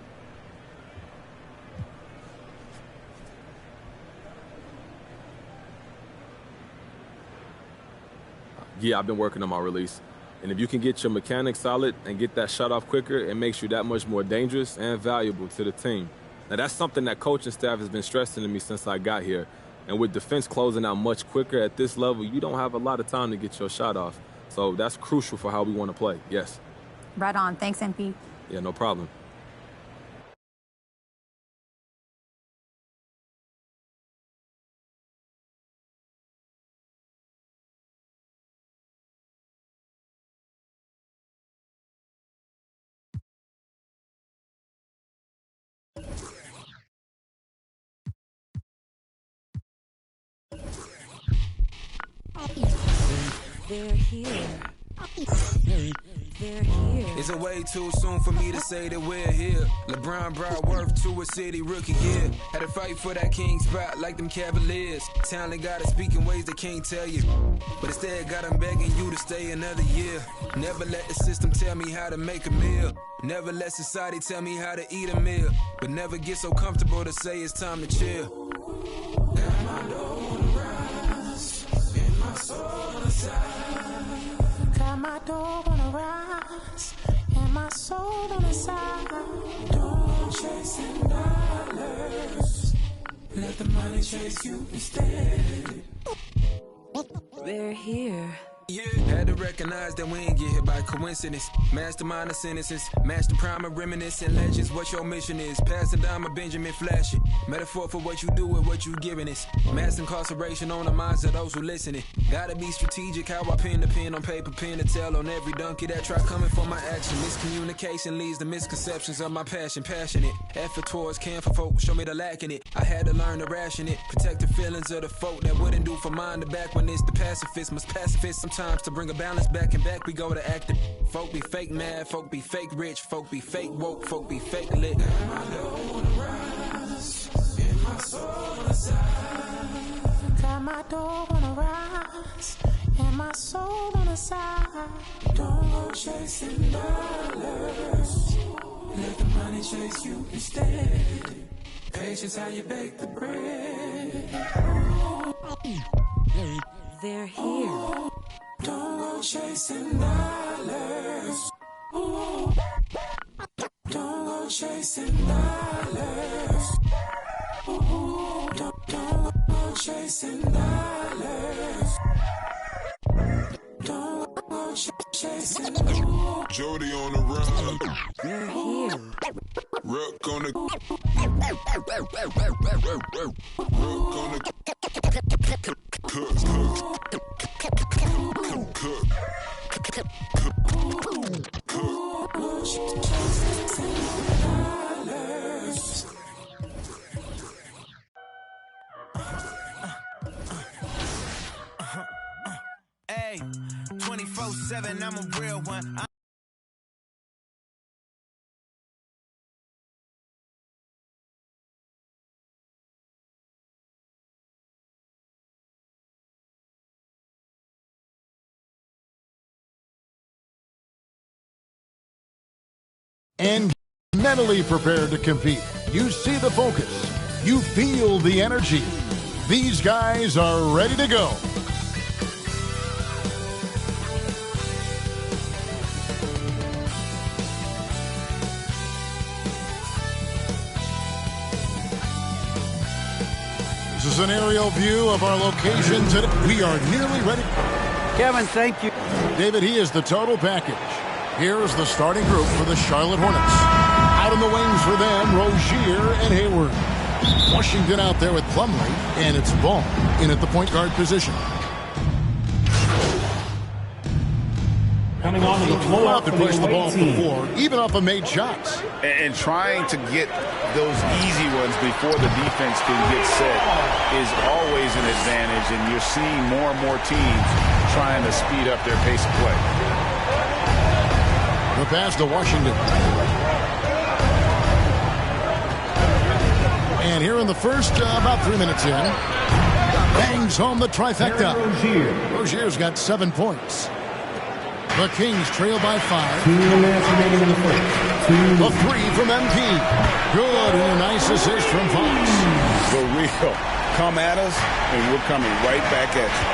G: Yeah, I've been working on my release. And if you can get your mechanics solid and get that shot off quicker, it makes you that much more dangerous and valuable to the team. Now, that's something that coaching staff has been stressing to me since I got here. And with defense closing out much quicker at this level, you don't have a lot of time to get your shot off. So that's crucial for how we want to play, yes.
S: Right on. Thanks, MP.
G: Yeah, no problem.
H: They're here. They're here.
I: Is it way too soon for me to say that we're here? LeBron brought worth to a city rookie year. Had to fight for that king spot like them Cavaliers. Talent gotta speak in ways they can't tell you. But instead got them begging you to stay another year. Never let the system tell me how to make a meal. Never let society tell me how to eat a meal. But never get so comfortable to say it's time to chill. Got my dough on the rise, and my soul on the side.
J: Got my door wanna rise, and my soul on the side. Don't chasing dollars, let the money chase you instead.
H: They're here.
I: Yeah, had to recognize that we ain't get hit by coincidence. Mastermind of sentences, master prime of reminiscent legends. What your mission is, passing down my Benjamin flashing. Metaphor for what you do with what you giving us. Mass incarceration on the minds of those who listening. Gotta be strategic how I pen the pen on paper, pen to tell on every donkey that try coming for my action. Miscommunication leads to misconceptions of my passion, passionate. Effort towards caring for folk, show me the lack in it. I had to learn to ration it, protect the feelings of the folk that wouldn't do for mind to back when it's the pacifist. Must pacifist sometimes to bring a balance back and back. We go to acting. Folk be fake mad, folk be fake rich, folk be fake woke, folk be fake lit.
J: Got my door on the rise, and my soul on the side. Don't go chasing dollars, let the money chase you instead. Patience how you bake the bread.
H: They're here.
J: Don't go chasing dollars. Don't go chasing dollars. Don't go chasing dollars. Don't go chasing dollars.
T: Jody on the run.
H: They're here.
T: Rook on the. Rook on the.
U: Hey, 24/7, I'm a real one.
B: And mentally prepared to compete. You see the focus. You feel the energy. These guys are ready to go. This is an aerial view of our location today. We are nearly ready.
E: Kevin, thank you.
B: David, he is the total package. Here's the starting group for the Charlotte Hornets. Out in the wings for them, Rozier and Hayward. Washington out there with Plumlee, and it's Ball in at the point guard position.
V: Coming onto the floor
B: to place the ball before, even off of made shots.
C: And trying to get those easy ones before the defense can get set is always an advantage, and you're seeing more and more teams trying to speed up their pace of play.
B: The pass to Washington. And here in the first, about 3 minutes in, bangs home the trifecta. Rozier's got 7 points. The Kings trail by 5.
V: 2 minutes remaining in the first.
B: A 3 from MP. Good, and a nice assist from Fox.
C: For real. Come at us, and we're coming right back at you.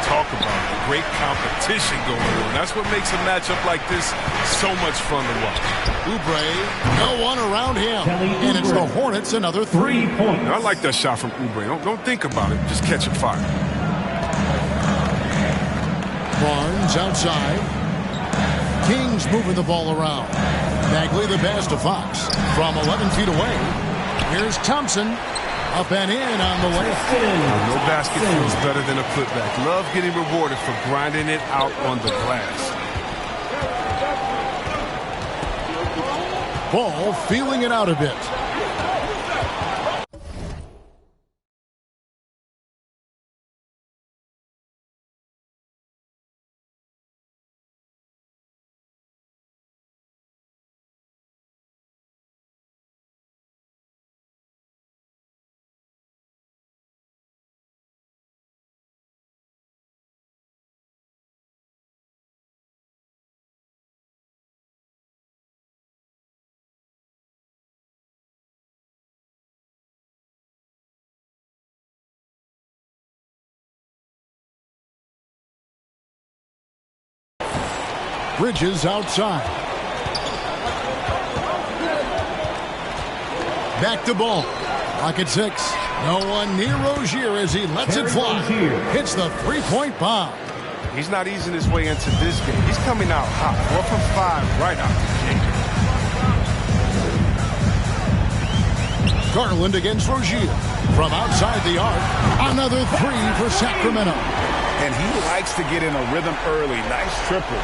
O: Talk about great competition going on. That's what makes a matchup like this so much fun to watch.
B: Oubre, no one around him. And it's the Hornets, another 3
V: points.
O: I like that shot from Oubre. Don't think about it. Just catch it fire.
B: Barnes outside. Kings moving the ball around. Bagley the pass to Fox. From 11 feet away. Here's Thompson. Up and in on the way.
O: No basket feels better than a putback. Love getting rewarded for grinding it out on the glass.
B: Ball feeling it out a bit. Bridges outside. Back to Ball. Clock at 6. No one near Rozier as he lets it fly. Hits the three-point bomb.
O: He's not easing his way into this game. He's coming out hot. 4 from 5 right out the gate.
B: Garland against Rozier. From outside the arc, another 3 for Sacramento.
C: And he likes to get in a rhythm early. Nice triple.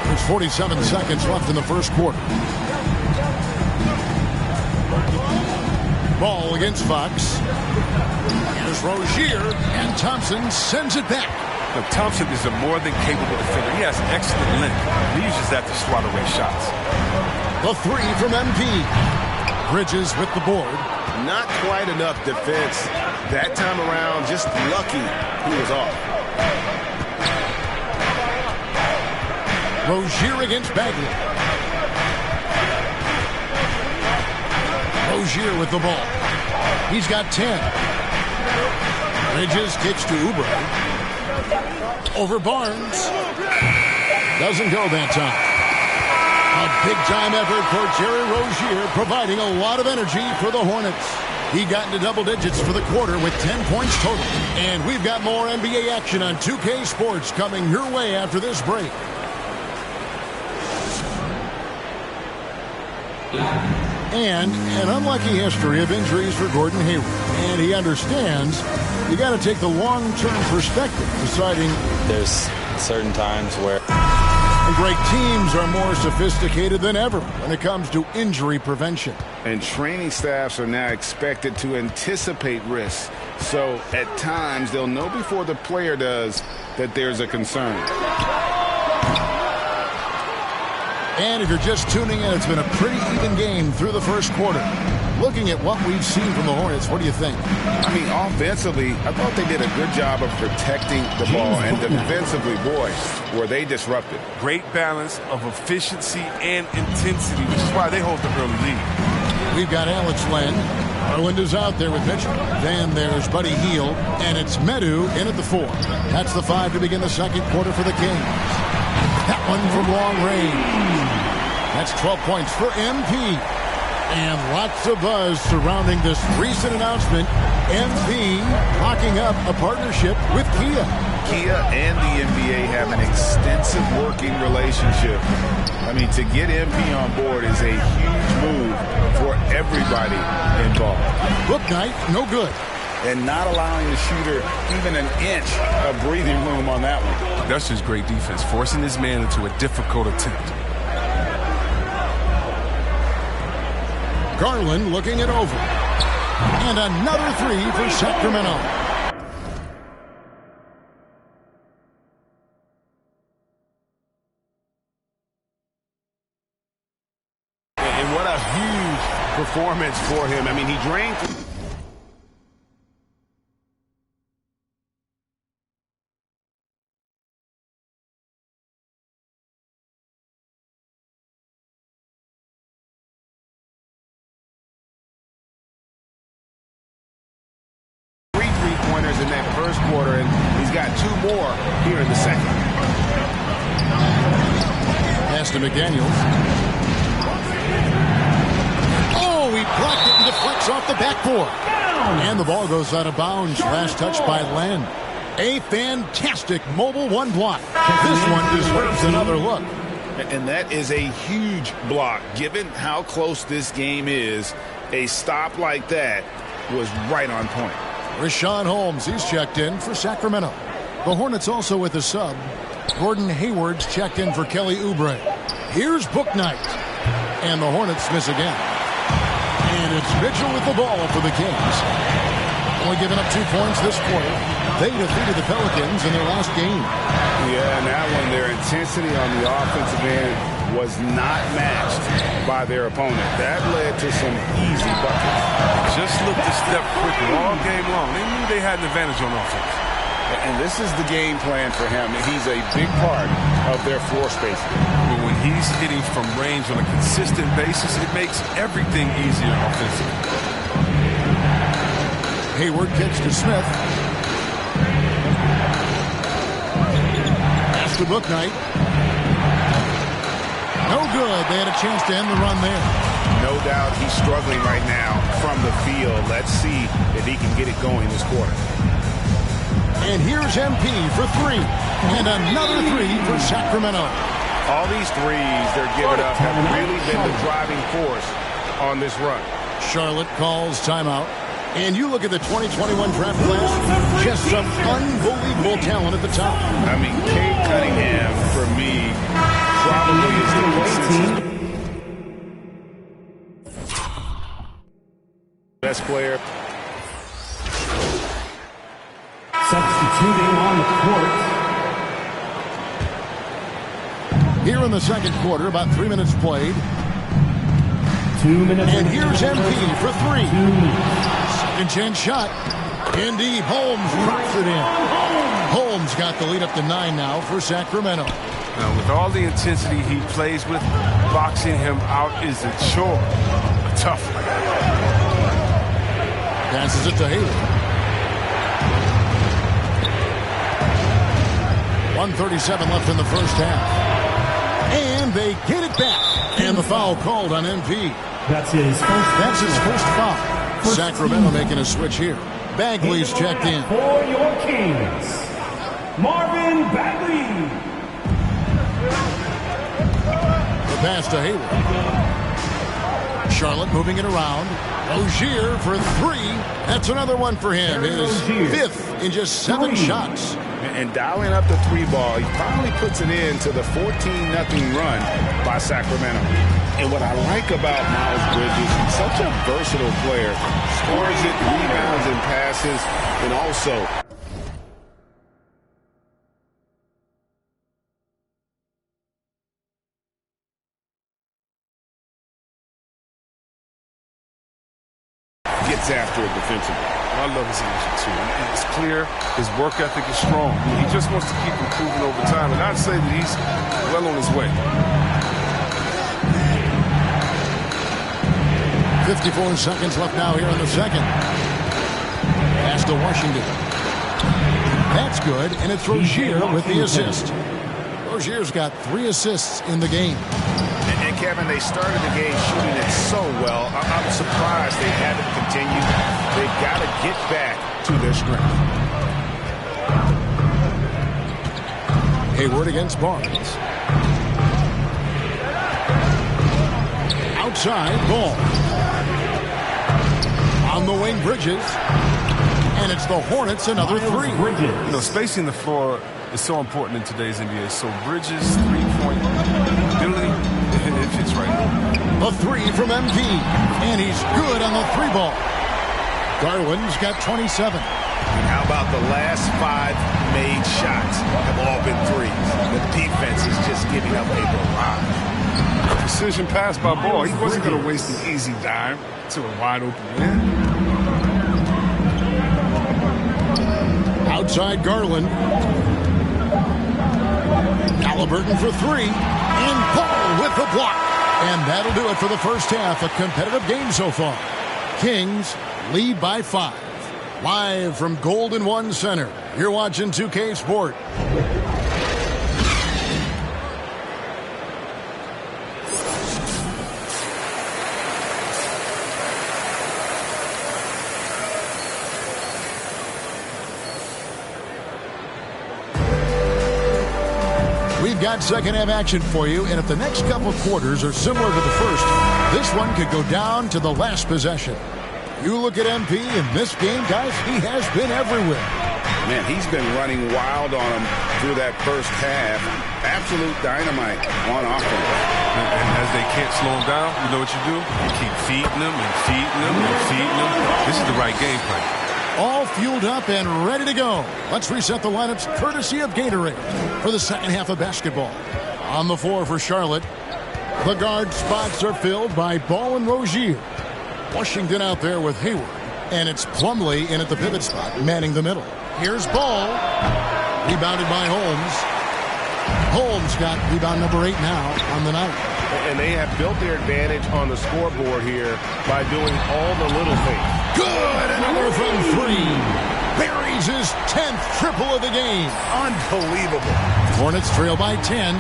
B: There's 47 seconds left in the first quarter. Ball against Fox. Here's Rozier, and Thompson sends it back.
O: Look, Thompson is a more than capable defender. He has excellent length. He uses that to swat away shots.
B: The 3 from MP. Bridges with the board.
C: Not quite enough defense that time around. Just lucky he was off.
B: Rozier against Bagley. Rozier with the ball. He's got 10. Bridges kicks to Oubre. Over Barnes. Doesn't go that time. A big-time effort for Jerry Rozier, providing a lot of energy for the Hornets. He got into double digits for the quarter with 10 points total. And we've got more NBA action on 2K Sports coming your way after this break. And an unlucky history of injuries for Gordon Hayward. And he understands you got to take the long-term perspective, deciding
L: there's certain times where
B: great teams are more sophisticated than ever when it comes to injury prevention.
C: And training staffs are now expected to anticipate risks. So at times they'll know before the player does that there's a concern.
B: And if you're just tuning in, it's been a pretty even game through the first quarter. Looking at what we've seen from the Hornets, what do you think?
C: I mean, offensively, I thought they did a good job of protecting the ball. And defensively, boy, were they disruptive.
O: Great balance of efficiency and intensity, which is why they hold the early lead.
B: We've got Alex Len. Garland is out there with Mitchell. Then there's Buddy Hield. And it's Medu in at the 4. That's the 5 to begin the second quarter for the Kings. That one from long range. That's 12 points for MP. And lots of buzz surrounding this recent announcement. MP locking up a partnership with Kia.
C: Kia and the NBA have an extensive working relationship. I mean, to get MP on board is a huge move for everybody involved.
B: Bouknight, no good.
C: And not allowing the shooter even an inch of breathing room on that one.
O: That's just great defense, forcing his man into a difficult attempt.
B: Garland looking it over. And another 3 for Sacramento.
C: And what a huge performance for him. I mean, he drained. In that first quarter, and he's got 2 more here in the second.
B: Pass to McDaniels. Oh, he blocked it and deflects off the backboard. And the ball goes out of bounds. Last touch by Len. A fantastic mobile 1 block. This one deserves another look.
C: And that is a huge block. Given how close this game is, a stop like that was right on point.
B: Richaun Holmes, he's checked in for Sacramento. The Hornets also with a sub. Gordon Hayward's checked in for Kelly Oubre. Here's Bouknight. And the Hornets miss again. And it's Mitchell with the ball for the Kings. Only giving up 2 points this quarter. They defeated the Pelicans in their last game.
C: Yeah, and that one, their intensity on the offensive end was not matched by their opponent. That led to some easy buckets.
O: Just looked a step quicker all game long. They knew they had an advantage on offense.
C: And this is the game plan for him. He's a big part of their floor spacing.
O: But when he's hitting from range on a consistent basis, it makes everything easier offensively.
B: Hayward kicks to Smith. Mr. Booknight. No good. They had a chance to end the run there.
C: No doubt he's struggling right now from the field. Let's see if he can get it going this quarter.
B: And here's MP for 3. And another 3 for Sacramento.
C: All these threes they're giving up have really been the driving force on this run.
B: Charlotte calls timeout. And you look at the 2021 draft class, just some unbelievable talent at the top.
C: I mean, Cade Cunningham, for me, probably is the best player.
V: Substituting on the court.
B: Here in the second quarter, about 3 minutes played.
V: 2 minutes.
B: And here's MP for 3.
V: 2 minutes.
B: Second chance shot. In deep, Holmes drops it in. Holmes got the lead up to 9 now for Sacramento.
O: Now, with all the intensity he plays with, boxing him out is a chore. A tough one.
B: Passes it to Haley. 1:37 left in the first half. And they get it back. And the foul called on MP.
V: That's his first
B: foul. Sacramento making a switch here. Bagley's checked in.
V: For your Kings, Marvin Bagley.
B: The pass to Hayward. Charlotte moving it around. Rozier for 3. That's another one for him. His 5th in just 7 shots.
C: And dialing up the 3 ball, he finally puts it into the 14-0 run by Sacramento. And what I like about Miles Bridges, he's such a versatile player. Scores it, rebounds and passes, and also gets after it defensively.
O: I love his energy, too. It's clear. His work ethic is strong. He just wants to keep improving over time. And I'd say that he's well on his way.
B: 54 seconds left now here in the second. Pass to Washington. That's good, and it's Rozier with the assist. Rozier's got 3 assists in the game.
C: And Kevin, they started the game shooting it so well. I'm surprised they haven't continued. They've got to get back to their strength.
B: Hayward against Barnes. Outside, ball. On the wing, Bridges. And it's the Hornets, another 3.
O: You know, spacing the floor is so important in today's NBA. So Bridges' three-point ability, it fits right.
B: A 3 from MP. And he's good on the 3 ball. Garland's got 27.
C: And how about the last 5 made shots have all been 3s? The defense is just giving up a barrage.
O: Precision pass by Ball. He wasn't going to waste an easy dime to a wide open man.
B: Outside Garland. Halliburton for 3. And Paul with the block. And that'll do it for the first half. A competitive game so far. Kings lead by 5. Live from Golden One Center. You're watching 2K Sport. We've got second half action for you, and if the next couple quarters are similar to the first, this one could go down to the last possession. You look at MP in this game, guys, he has been everywhere.
C: Man, he's been running wild on him through that first half. Absolute dynamite on offense.
O: And as they can't slow him down, you know what you do? You keep feeding them and feeding them and feeding them. This is the right game plan.
B: All fueled up and ready to go. Let's reset the lineups courtesy of Gatorade for the second half of basketball. On the floor for Charlotte, the guard spots are filled by Ball and Rozier. Washington out there with Hayward. And it's Plumlee in at the pivot spot, manning the middle. Here's Ball. Rebounded by Holmes. Holmes got rebound number 8 now on the night.
C: And they have built their advantage on the scoreboard here by doing all the little things.
B: Good! Another from 3. Buries his 10th triple of the game.
C: Unbelievable.
B: Hornets trail by 10.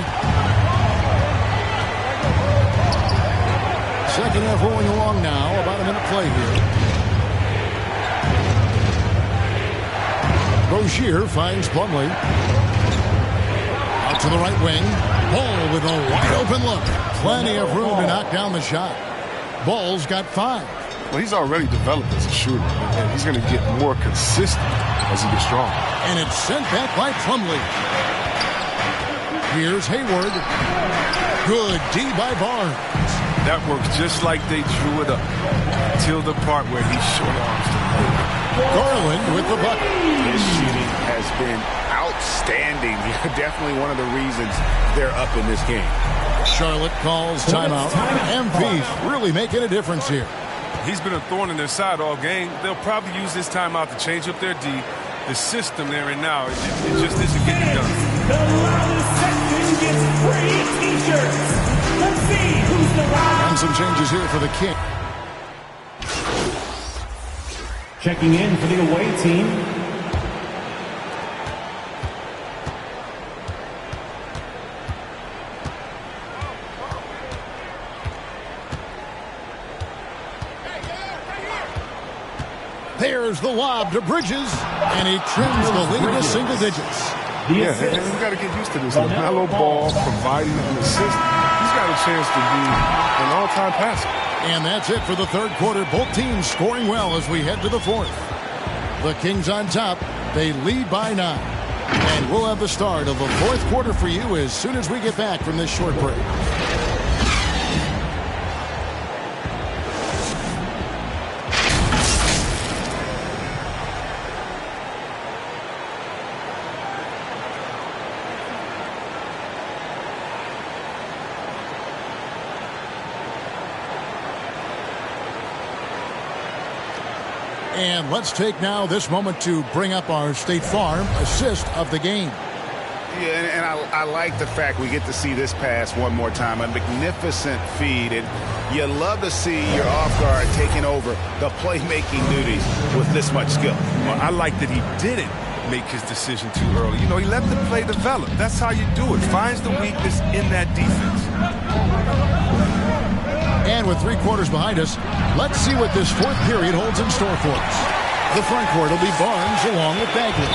B: Second half rolling along now. About a minute play here. Rozier finds Plumlee. Out to the right wing. Ball with a wide open look. Plenty of room to knock down the shot. Ball's got 5.
A: Well, he's already developed as a shooter, and he's going to get more consistent as he gets stronger.
B: And it's sent back by Plumlee. Here's Hayward. Good D by Barnes.
A: That works just like they drew it up till the part where he short arms the leg.
B: Garland with the bucket.
C: His shooting has been outstanding. Definitely one of the reasons they're up in this game.
B: Charlotte calls timeout. MP's really making a difference here.
A: He's been a thorn in their side all game. They'll probably use this timeout to change up their D. The system they're in now, it just isn't getting done.
V: The loudest section gets free t-shirts. Let's see who's the loudest.
B: And some changes here for the King.
V: Checking in for the away team.
B: There's the lob to Bridges, and he trims the lead to single digits.
A: Yeah, and we've got to get used to this. LaMelo Ball providing an assist. He's got a chance to be an all-time passer.
B: And that's it for the third quarter. Both teams scoring well as we head to the fourth. The Kings on top. They lead by 9. And we'll have the start of the fourth quarter for you as soon as we get back from this short break. And let's take now this moment to bring up our State Farm assist of the game.
C: Yeah, and I like the fact we get to see this pass one more time. A magnificent feed, and you love to see your off guard taking over the playmaking duties with this much skill.
A: Well, I like that he didn't make his decision too early. You know, he let the play develop. That's how you do it. Finds the weakness in that defense.
B: And with 3 quarters behind us, let's see what this fourth period holds in store for us. The front court will be Barnes along with Bagley.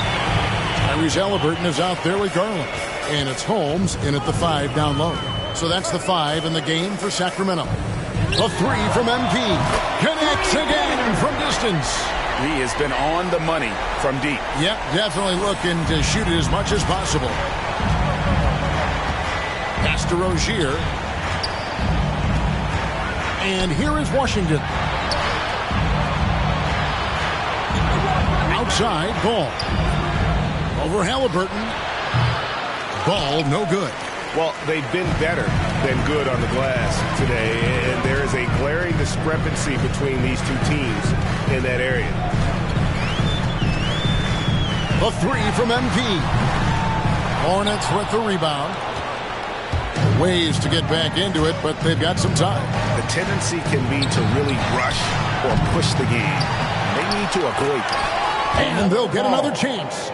B: Tyrese Halliburton is out there with Garland. And it's Holmes in at the 5 down low. So that's the 5 in the game for Sacramento. The 3 from MP. Connects again from distance.
C: He has been on the money from deep.
B: Yep, definitely looking to shoot it as much as possible. Pass to Rozier. And here is Washington. Outside, Ball. Over Halliburton. Ball, no good.
C: Well, they've been better than good on the glass today, and there is a glaring discrepancy between these two teams in that area.
B: A 3 from MP. Hornets with the rebound. Ways to get back into it, but they've got some time.
C: The tendency can be to really rush or push the game. They need to avoid that.
B: And they'll get another chance.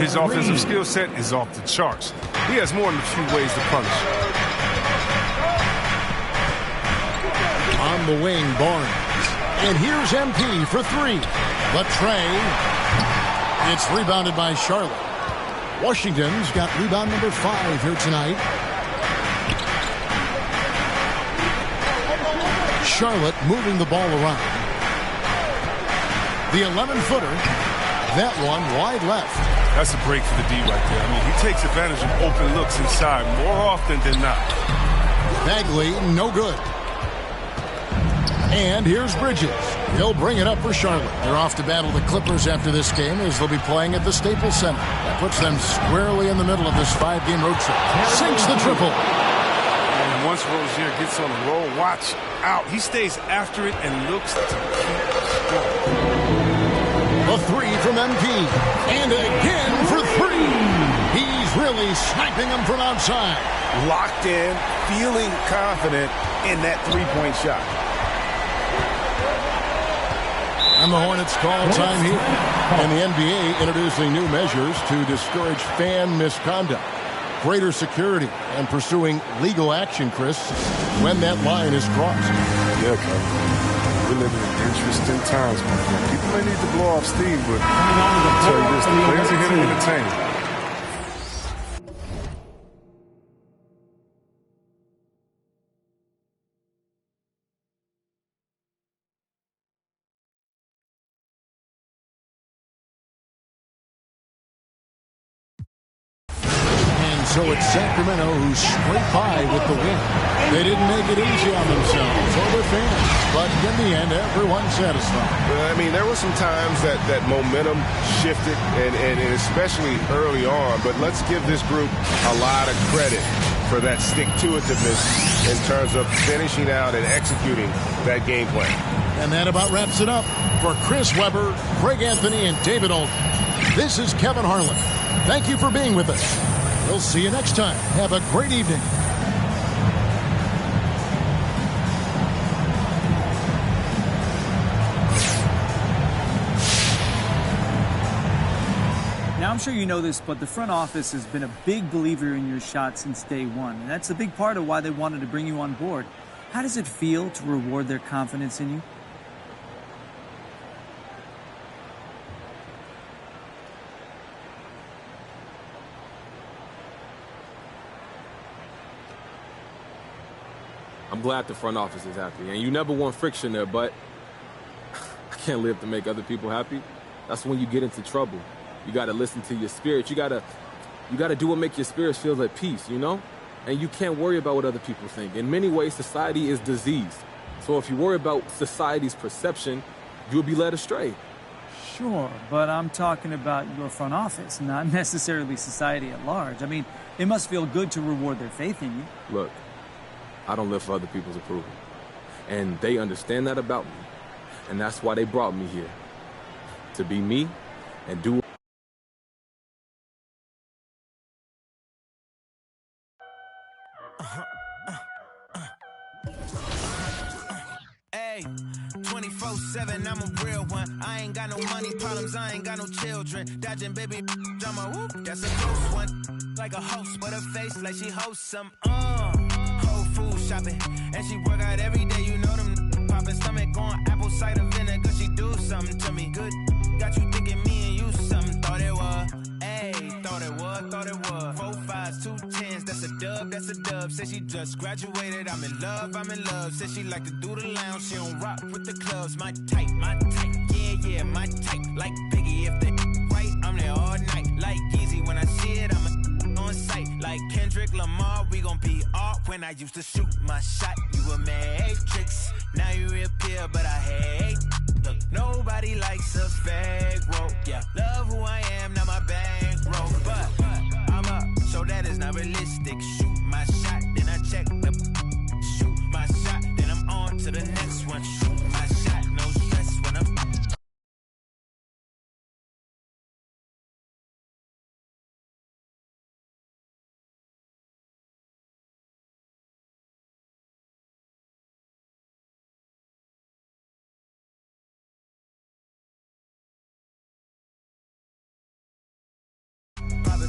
A: His offensive skill set is off the charts. He has more than a few ways to punish.
B: On the wing, Barnes. And here's MP for 3. The tray. It's rebounded by Charlotte. Washington's got rebound number 5 here tonight. Charlotte moving the ball around. The 11-footer. That one wide left.
A: That's a break for the D right there. I mean, he takes advantage of open looks inside more often than not.
B: Bagley, no good. And here's Bridges. He'll bring it up for Charlotte. They're off to battle the Clippers after this game as they'll be playing at the Staples Center. That puts them squarely in the middle of this 5-game road trip. Sinks the triple.
A: And once Rozier gets on the roll, watch out. He stays after it and looks to keep scoring.
B: A 3 from MP. And again for 3. He's really sniping them from outside.
C: Locked in, feeling confident in that 3-point shot.
B: And the Hornets call time here. And the NBA introducing new measures to discourage fan misconduct. greater security and pursuing legal action, Chris, when that line is crossed.
A: Yeah, Kevin. We're living in interesting times, my friend. People may need to blow off steam, but I'll tell you this, the players are here to entertain.
B: So it's Sacramento who scraped by with the win. They didn't make it easy on themselves or their fans, but in the end, everyone's satisfied.
D: I mean, there were some times that momentum shifted, and especially early on, but let's give this group a lot of credit for that stick-to-itiveness in terms of finishing out and executing that game plan.
B: And that about wraps it up. For Chris Webber, Greg Anthony, and David Olden, this is Kevin Harlan. Thank you for being with us. We'll see you next time. Have a great evening.
F: Now, I'm sure you know this, but the front office has been a big believer in your shot since day one. And that's a big part of why they wanted to bring you on board. How does it feel to reward their confidence in you?
G: I'm glad the front office is happy. And you never want friction there, but I can't live to make other people happy. That's when you get into trouble. You got to listen to your spirit. You got to do what makes your spirit feel at peace, you know? And you can't worry about what other people think. In many ways, society is diseased. So if you worry about society's perception, you'll be led astray.
F: Sure, but I'm talking about your front office, not necessarily society at large. I mean, it must feel good to reward their faith in you.
G: Look, I don't live for other people's approval. And they understand that about me. And that's why they brought me here. To be me and do
U: Hey, 24/7, I'm a real one. I ain't got no money problems, I ain't got no children. Dodging baby, I'm a whoop, that's a close one. Like a host, but her face like she hosts some, Whole food shopping. And she work out every day, you know them popping stomach on apple cider vinegar. She do something to me good. Got you thinking me and you something, thought it was. Ayy, thought it was. 4 5s, 2 10s, that's a dub. Said she just graduated, I'm in love. Said she like to do the lounge, she don't rock with the clubs. My type, yeah, my type. Like Biggie, if they right, I'm there all night. Like Yeezy, when I see it, I'm on sight. Like Kendrick Lamar, we gon' be off. When I used to shoot my shot, you a matrix. Now you reappear, but I hate. Look, nobody likes a fake rope. Yeah, love who I am, not my bankroll. But I'm up, so that is not realistic. Shoot my shot, then I check the. Shoot my shot, then I'm on to the next one. Shoot my shot, no stress when I'm.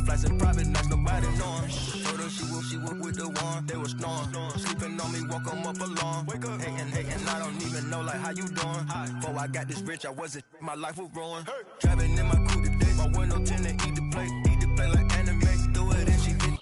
U: Flights in private nights, nobody knowing. Told her she woke with the one, they was snoring. Sleeping on me, woke 'em up alone. Wake up, hating, I don't even know like how you doing. Before I got this rich, I wasn't, my life was ruined. Driving in my coupe today, my window tinted, eat the play like anime. Do it and she get.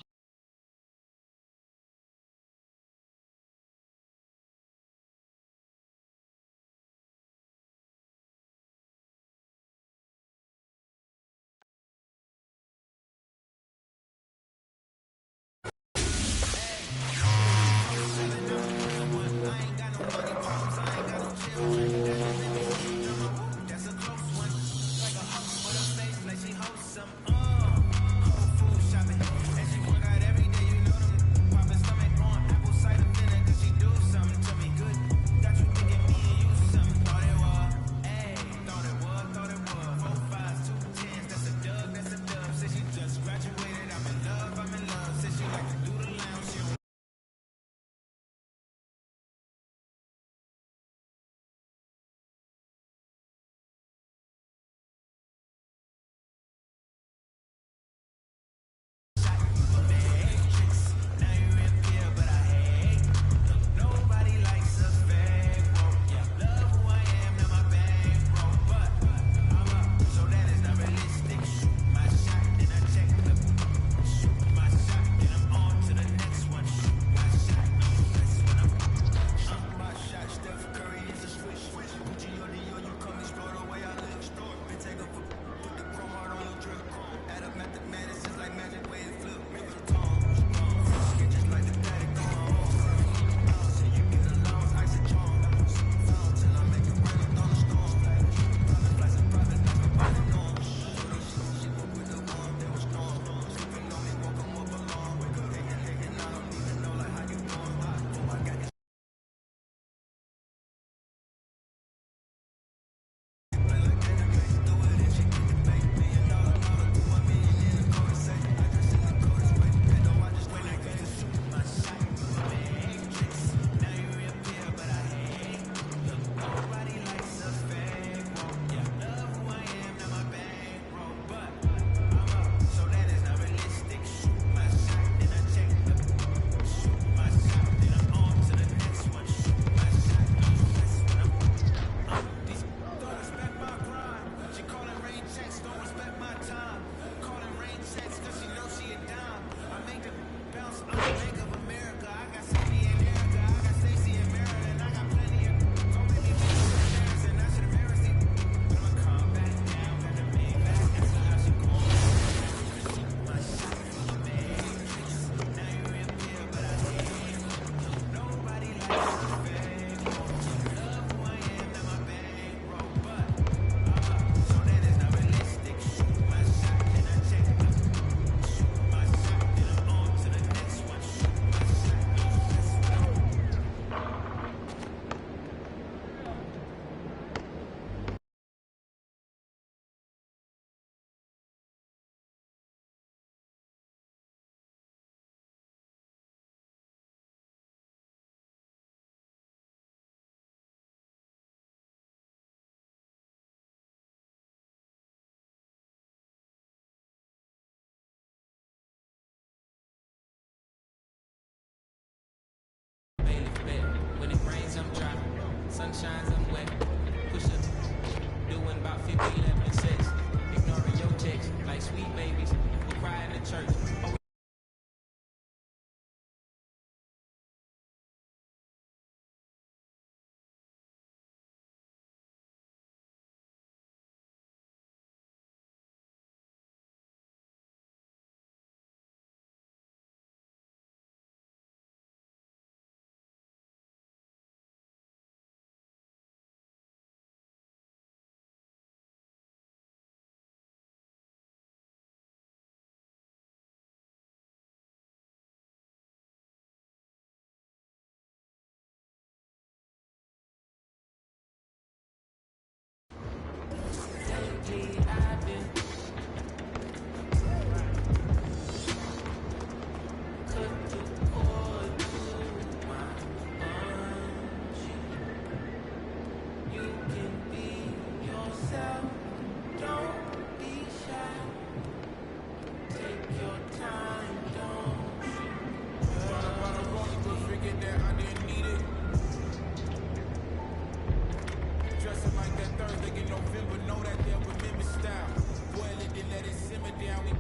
I: like in November, know that they'll remember style. Boil it, then let it simmer down.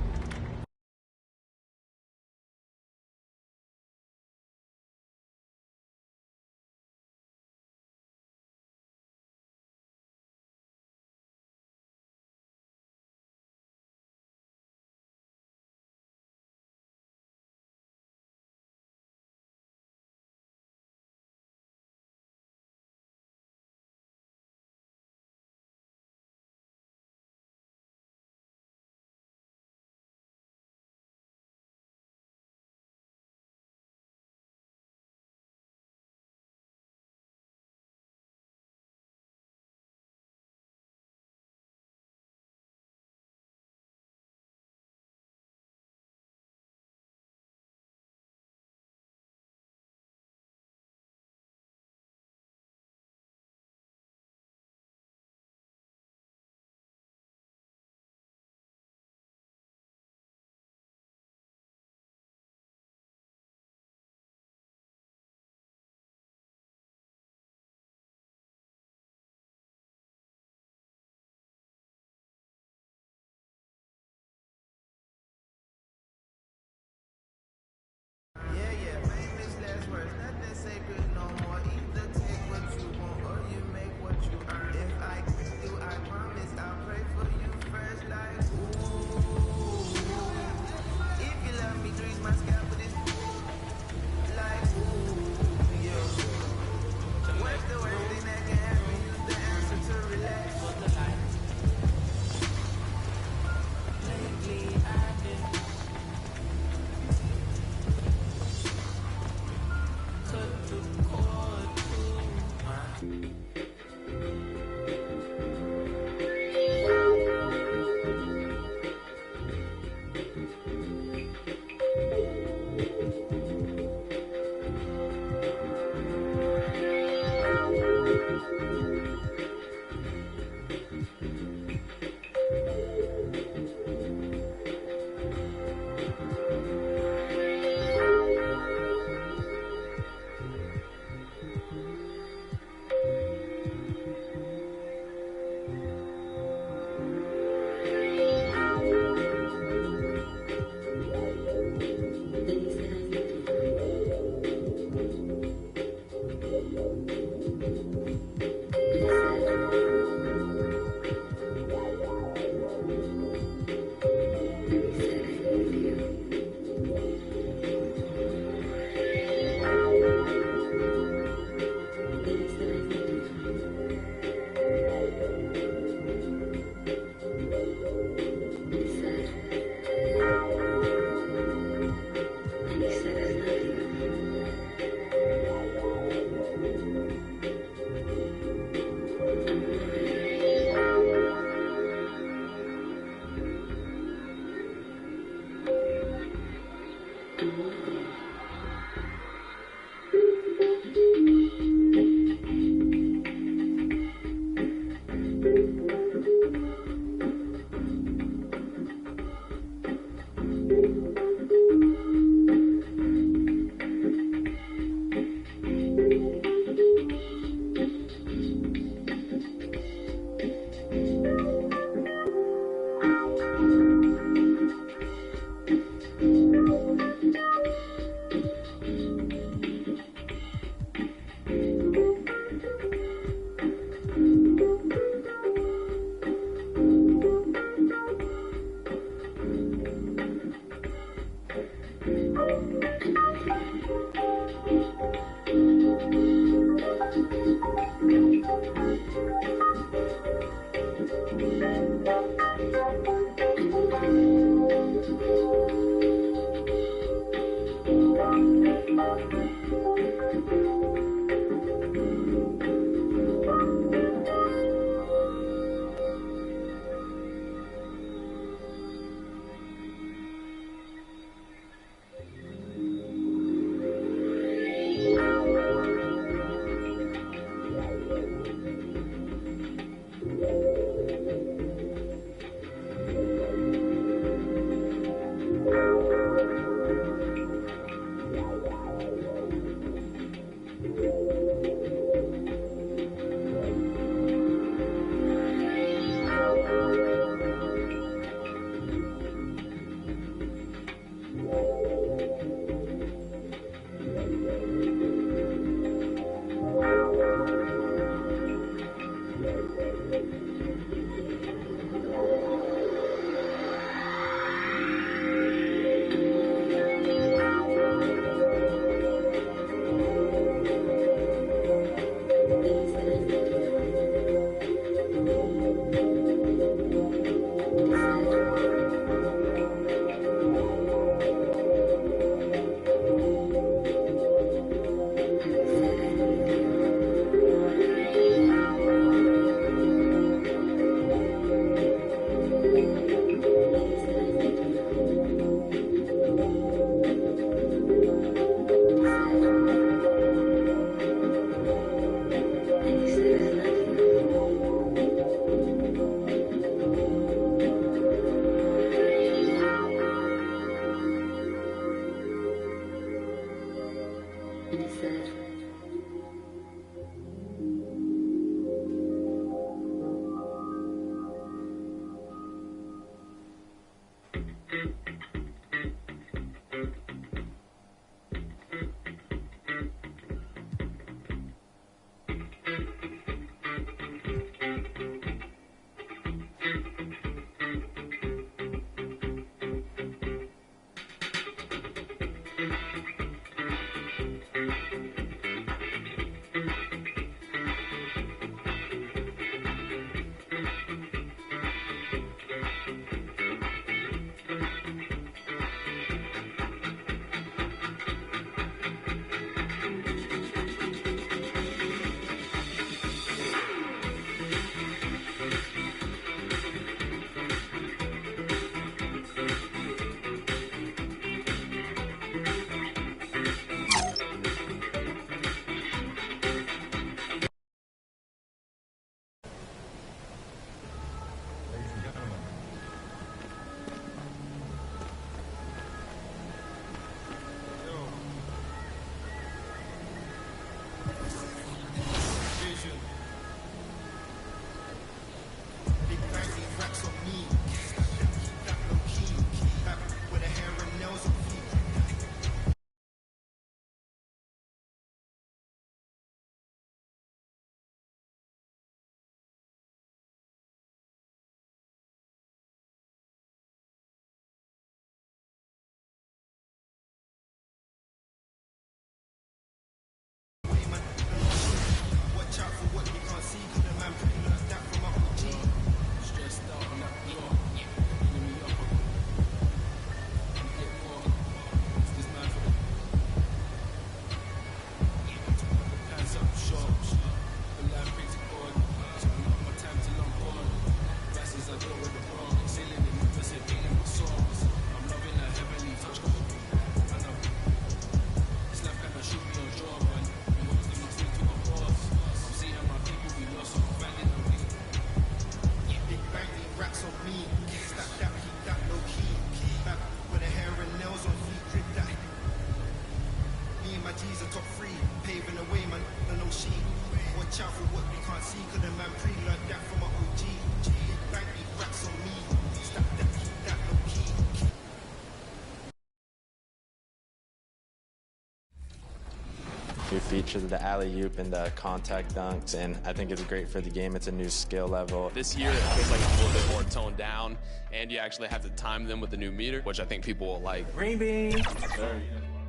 K: New features of the alley-oop and the contact dunks, and I think it's great for the game. It's a new skill level.
M: This year, it feels like it's a little bit more toned down, and you actually have to time them with the new meter, which I think people will like.
L: Green bean.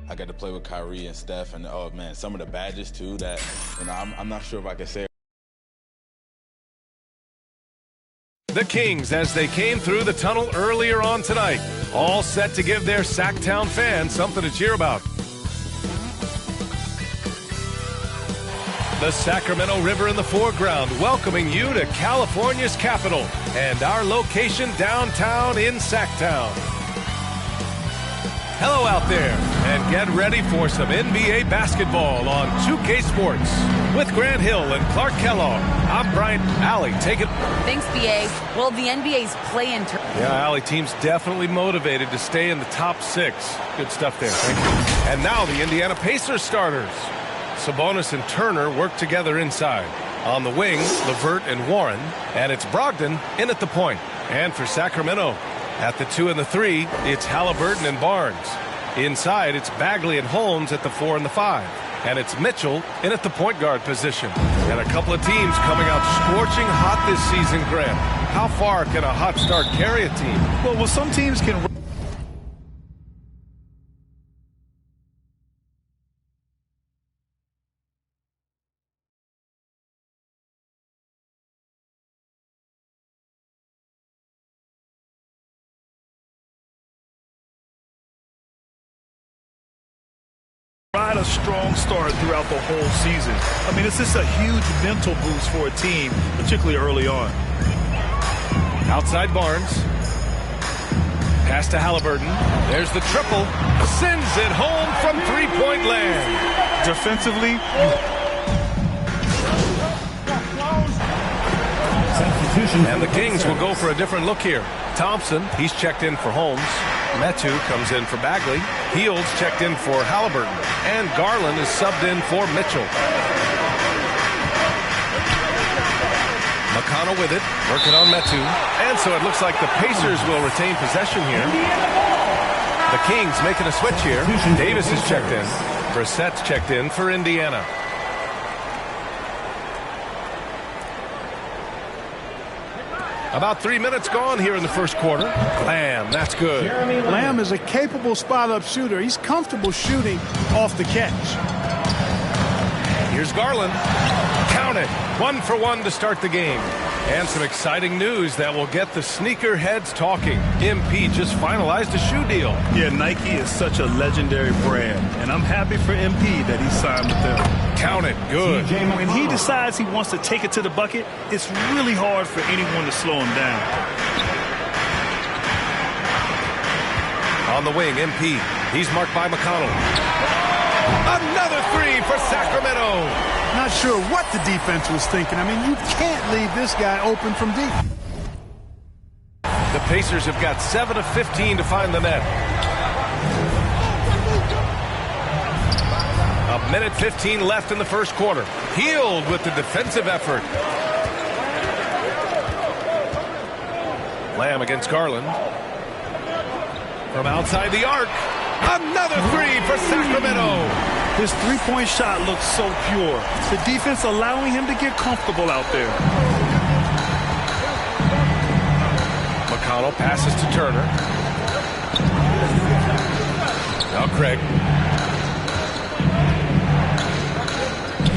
L: I got to play with Kyrie and Steph, and oh man, some of the badges too that, you know, I'm not sure if I can say.
O: The Kings as they came through the tunnel earlier on tonight, all set to give their Sacktown fans something to cheer about. The Sacramento River in the foreground, welcoming you to California's capital and our location downtown in Sacktown. Hello out there, and get ready for some NBA basketball on 2K Sports. With Grant Hill and Clark Kellogg, I'm Brian. Allie, take it.
P: Thanks, BA. Well, the NBA's play-in
O: Yeah, Allie, team's definitely motivated to stay in the top 6. Good stuff there. Thank you. And now the Indiana Pacers starters. Sabonis and Turner work together inside. On the wing, LeVert and Warren. And it's Brogdon in at the point. And for Sacramento, at the 2 and the 3, it's Halliburton and Barnes. Inside, it's Bagley and Holmes at the 4 and the 5. And it's Mitchell in at the point guard position. And a couple of teams coming out scorching hot this season, Grant. How far can a hot start carry a team?
Q: Well, some teams can... Ride a strong start throughout the whole season. I mean, it's just a huge mental boost for a team, particularly early on.
O: Outside Barnes. Pass to Halliburton. There's the triple. Sends it home from three-point land.
Q: Defensively,
O: and the Kings will go for a different look here. Thompson, he's checked in for Holmes. Metu comes in for Bagley. Heald's checked in for Halliburton. And Garland is subbed in for Mitchell. McConnell with it, working on Metu. And so it looks like the Pacers will retain possession here. The Kings making a switch here. Davis is checked in. Brissett's checked in for Indiana. About 3 minutes gone here in the first quarter. Lamb, that's good.
W: Lamb is a capable spot-up shooter. He's comfortable shooting off the catch.
O: Here's Garland. Count it. 1 for 1 to start the game. And some exciting news that will get the sneaker heads talking. MP just finalized a shoe deal.
Q: Yeah, Nike is such a legendary brand, and I'm happy for MP that he signed with them.
O: Count it. Good.
Q: When he decides he wants to take it to the bucket, it's really hard for anyone to slow him down.
O: On the wing, MP. He's marked by McConnell. Another 3 for Sacramento.
W: Not sure what the defense was thinking. I mean, you can't leave this guy open from deep.
O: The Pacers have got 7 of 15 to find the net. A minute 15 left in the first quarter. Hield with the defensive effort. Lamb against Garland. From outside the arc. Another 3 for Sacramento.
Q: His three-point shot looks so pure. The defense allowing him to get comfortable out there.
O: McConnell passes to Turner. Now Craig.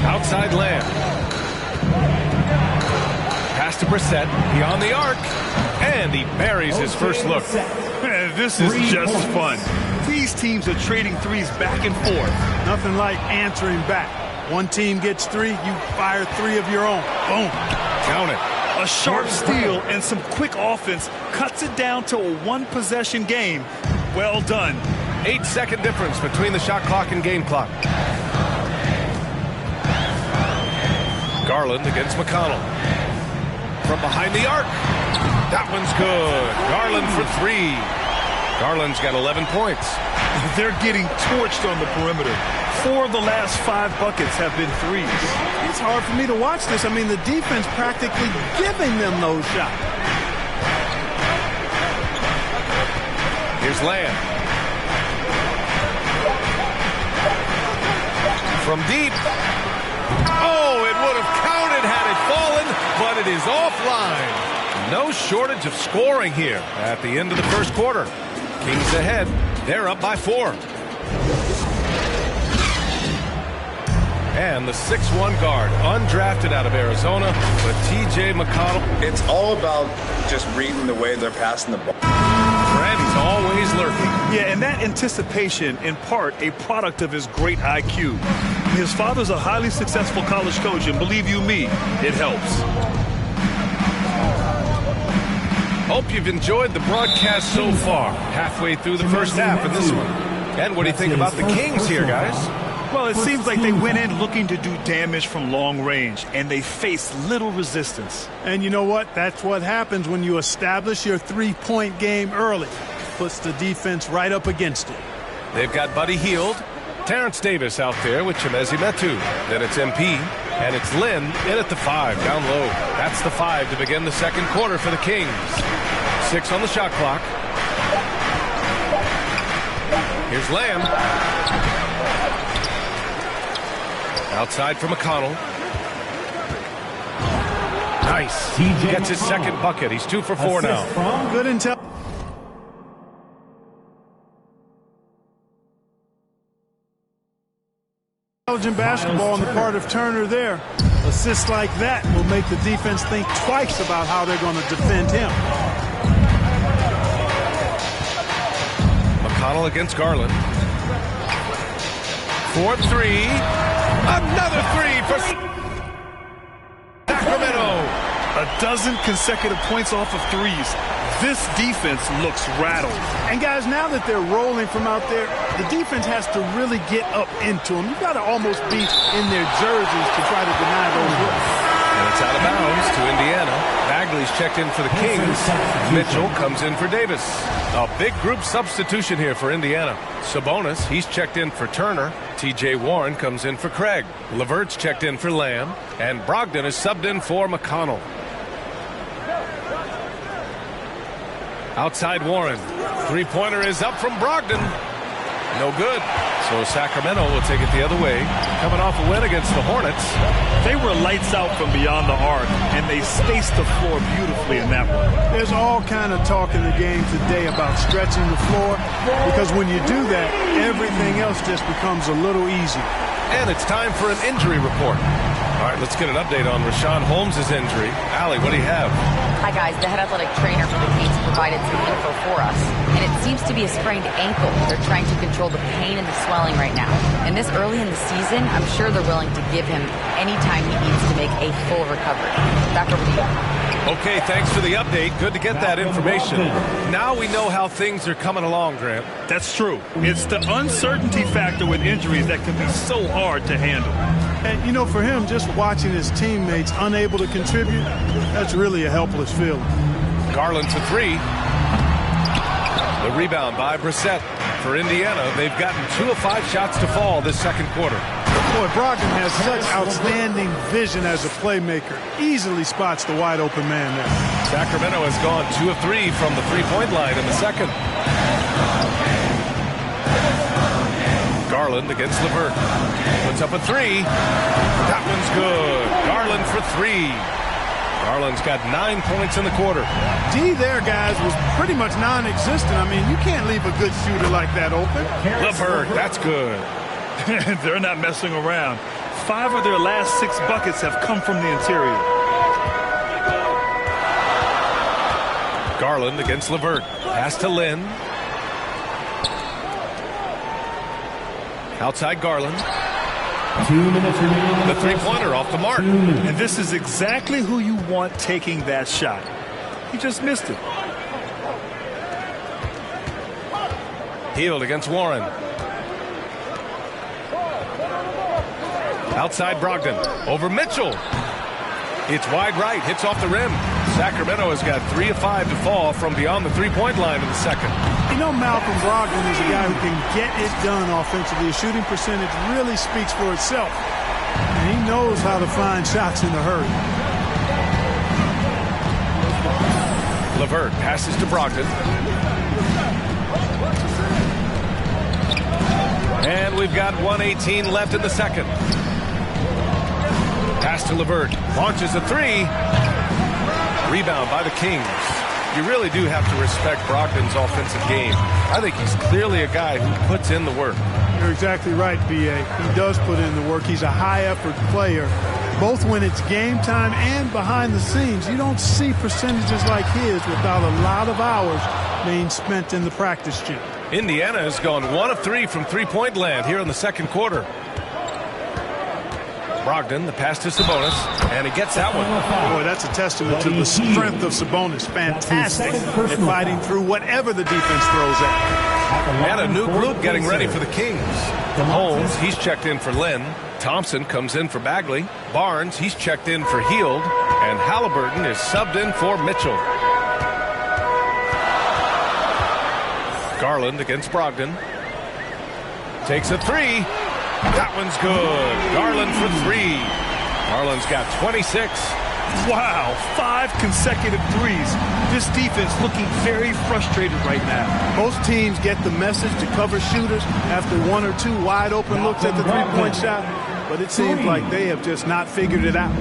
O: Outside Lamb. Pass to Brissett. Beyond the arc. And he buries his first look.
Q: Man, this is just fun. These teams are trading threes back and forth.
W: Nothing like answering back. One team gets 3, you fire 3 of your own. Boom.
O: Count it.
Q: A sharp steal and some quick offense cuts it down to a one-possession game. Well done.
O: 8-second difference between the shot clock and game clock. Garland against McConnell. From behind the arc. That one's good. Garland for 3. Garland's got 11 points.
Q: They're getting torched on the perimeter. 4 of the last 5 buckets have been threes.
W: It's hard for me to watch this. I mean, the defense practically giving them those shots.
O: Here's Lamb. From deep. Oh, it would have counted had it fallen, but it is offline. No shortage of scoring here at the end of the first quarter. Kings ahead. They're up by 4. And the 6'1 guard, undrafted out of Arizona, but T.J. McConnell.
N: It's all about just reading the way they're passing the ball.
O: Randy's always lurking.
Q: Yeah, and that anticipation, in part, a product of his great IQ. His father's a highly successful college coach, and believe you me, it helps.
O: Hope you've enjoyed the broadcast so far. Halfway through the first half in this one. And what do you think about the Kings here, guys?
Q: Well, it seems like they went in looking to do damage from long range, and they faced little resistance.
W: And you know what? That's what happens when you establish your three-point game early. Puts the defense right up against it.
O: They've got Buddy Hield, Terrence Davis out there with Chimezie Metu. Then it's MP, and it's Lynn in at the 5, down low. That's the 5 to begin the second quarter for the Kings. 6 on the shot clock. Here's Lamb. Outside for McConnell. Nice. He gets his second bucket. He's 2 for 4 now.
W: Good intel. Intelligent basketball on the part of Turner there. Assists like that will make the defense think twice about how they're going to defend him.
O: McConnell against Garland. 4-3. Another 3 for Sacramento.
Q: A dozen consecutive points off of threes. This defense looks rattled.
W: And guys, now that they're rolling from out there, the defense has to really get up into them. You've got to almost be in their jerseys to try to deny those looks.
O: And it's out of bounds to Indiana. Bagley's checked in for the Kings. Mitchell comes in for Davis. A big group substitution here for Indiana. Sabonis, he's checked in for Turner. T.J. Warren comes in for Craig. LeVert's checked in for Lamb. And Brogdon is subbed in for McConnell. Outside Warren. Three-pointer is up from Brogdon. No good. So Sacramento will take it the other way. Coming off a win against the Hornets.
Q: They were lights out from beyond the arc, and they spaced the floor beautifully in that one.
W: There's all kind of talk in the game today about stretching the floor, because when you do that, everything else just becomes a little easier.
O: And it's time for an injury report. All right, let's get an update on Richaun Holmes' injury. Allie, what do you have?
P: Hi, guys. The head athletic trainer for the Kings provided some info for us, and it seems to be a sprained ankle. They're trying to control the pain and the swelling right now. And this early in the season, I'm sure they're willing to give him any time he needs to make a full recovery. Back over to you.
O: Okay, thanks for the update. Good to get that information. Now we know how things are coming along, Grant.
Q: That's true. It's the uncertainty factor with injuries that can be so hard to handle.
W: And, you know, for him, just watching his teammates unable to contribute, that's really a helpless feeling.
O: Garland to 3. The rebound by Brissett. For Indiana, they've gotten 2 of 5 shots to fall this second quarter.
W: Boy, Brogdon has such outstanding vision as a playmaker. Easily spots the wide-open man there.
O: Sacramento has gone 2 of 3 from the three-point line in the second. Garland against LeVert. Puts up a 3. That one's good. Garland for 3. Garland's got 9 points in the quarter.
W: D there, guys, was pretty much non-existent. I mean, you can't leave a good shooter like that open.
O: LeVert, that's good.
Q: They're not messing around. 5 of their last 6 buckets have come from the interior.
O: Garland against LeVert. Pass to Lynn. Outside Garland.
V: 2 minutes remaining.
O: The three-pointer off the mark.
Q: And this is exactly who you want taking that shot. He just missed it.
O: Hield against Warren. Outside Brogdon. Over Mitchell. It's wide right. Hits off the rim. Sacramento has got 3 of 5 to fall from beyond the three-point line in the second.
W: You know, Malcolm Brogdon is a guy who can get it done offensively. His shooting percentage really speaks for itself. And he knows how to find shots in a hurry.
O: LeVert passes to Brogdon. And we've got 1:18 left in the second. Pass to LeVert. Launches a three. Rebound by the Kings. You really do have to respect Brogdon's offensive game. I think he's clearly a guy who puts in the work.
W: You're exactly right, B.A. He does put in the work. He's a high-effort player, both when it's game time and behind the scenes. You don't see percentages like his without a lot of hours being spent in the practice gym.
O: Indiana has gone 1 of 3 from three-point land here in the second quarter. Brogdon, the pass to Sabonis, and he gets that one.
W: Boy, that's a testament to the strength of Sabonis. Fantastic at fighting through whatever the defense throws at.
O: And a new group getting ready for the Kings. Holmes, he's checked in for Lynn. Thompson comes in for Bagley. Barnes, he's checked in for Hield. And Halliburton is subbed in for Mitchell. Garland against Brogdon. Takes a three. That one's good. Garland for three. Garland's got 26.
Q: Wow, 5 consecutive threes. This defense looking very frustrated right now.
W: Most teams get the message to cover shooters after 1 or 2 wide open looks at the three-point shot, but it seems like they have just not figured it out.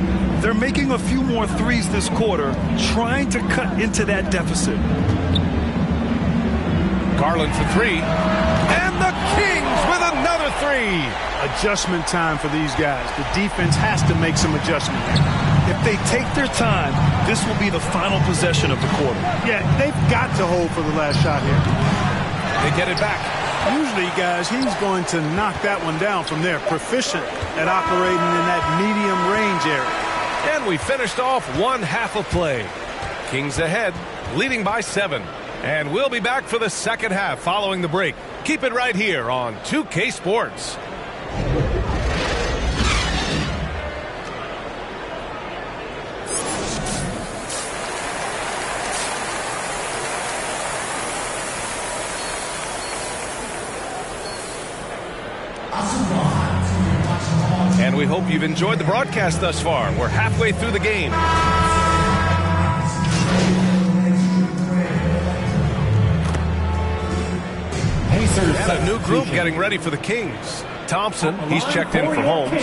Q: They're making a few more threes this quarter, trying to cut into that deficit.
O: Garland for three. And the Kings with another three.
W: Adjustment time for these guys. The defense has to make some adjustments.
Q: If they take their time, this will be the final possession of the quarter.
W: Yeah, they've got to hold for the last shot here.
O: They get it back.
W: Usually, guys, he's going to knock that one down from there. Proficient at operating in that medium range area.
O: And we finished off one half of play. Kings ahead, leading by 7. And we'll be back for the second half following the break. Keep it right here on 2K Sports. And we hope you've enjoyed the broadcast thus far. We're halfway through the game. And a new group getting ready for the Kings. Thompson, he's checked in for Holmes.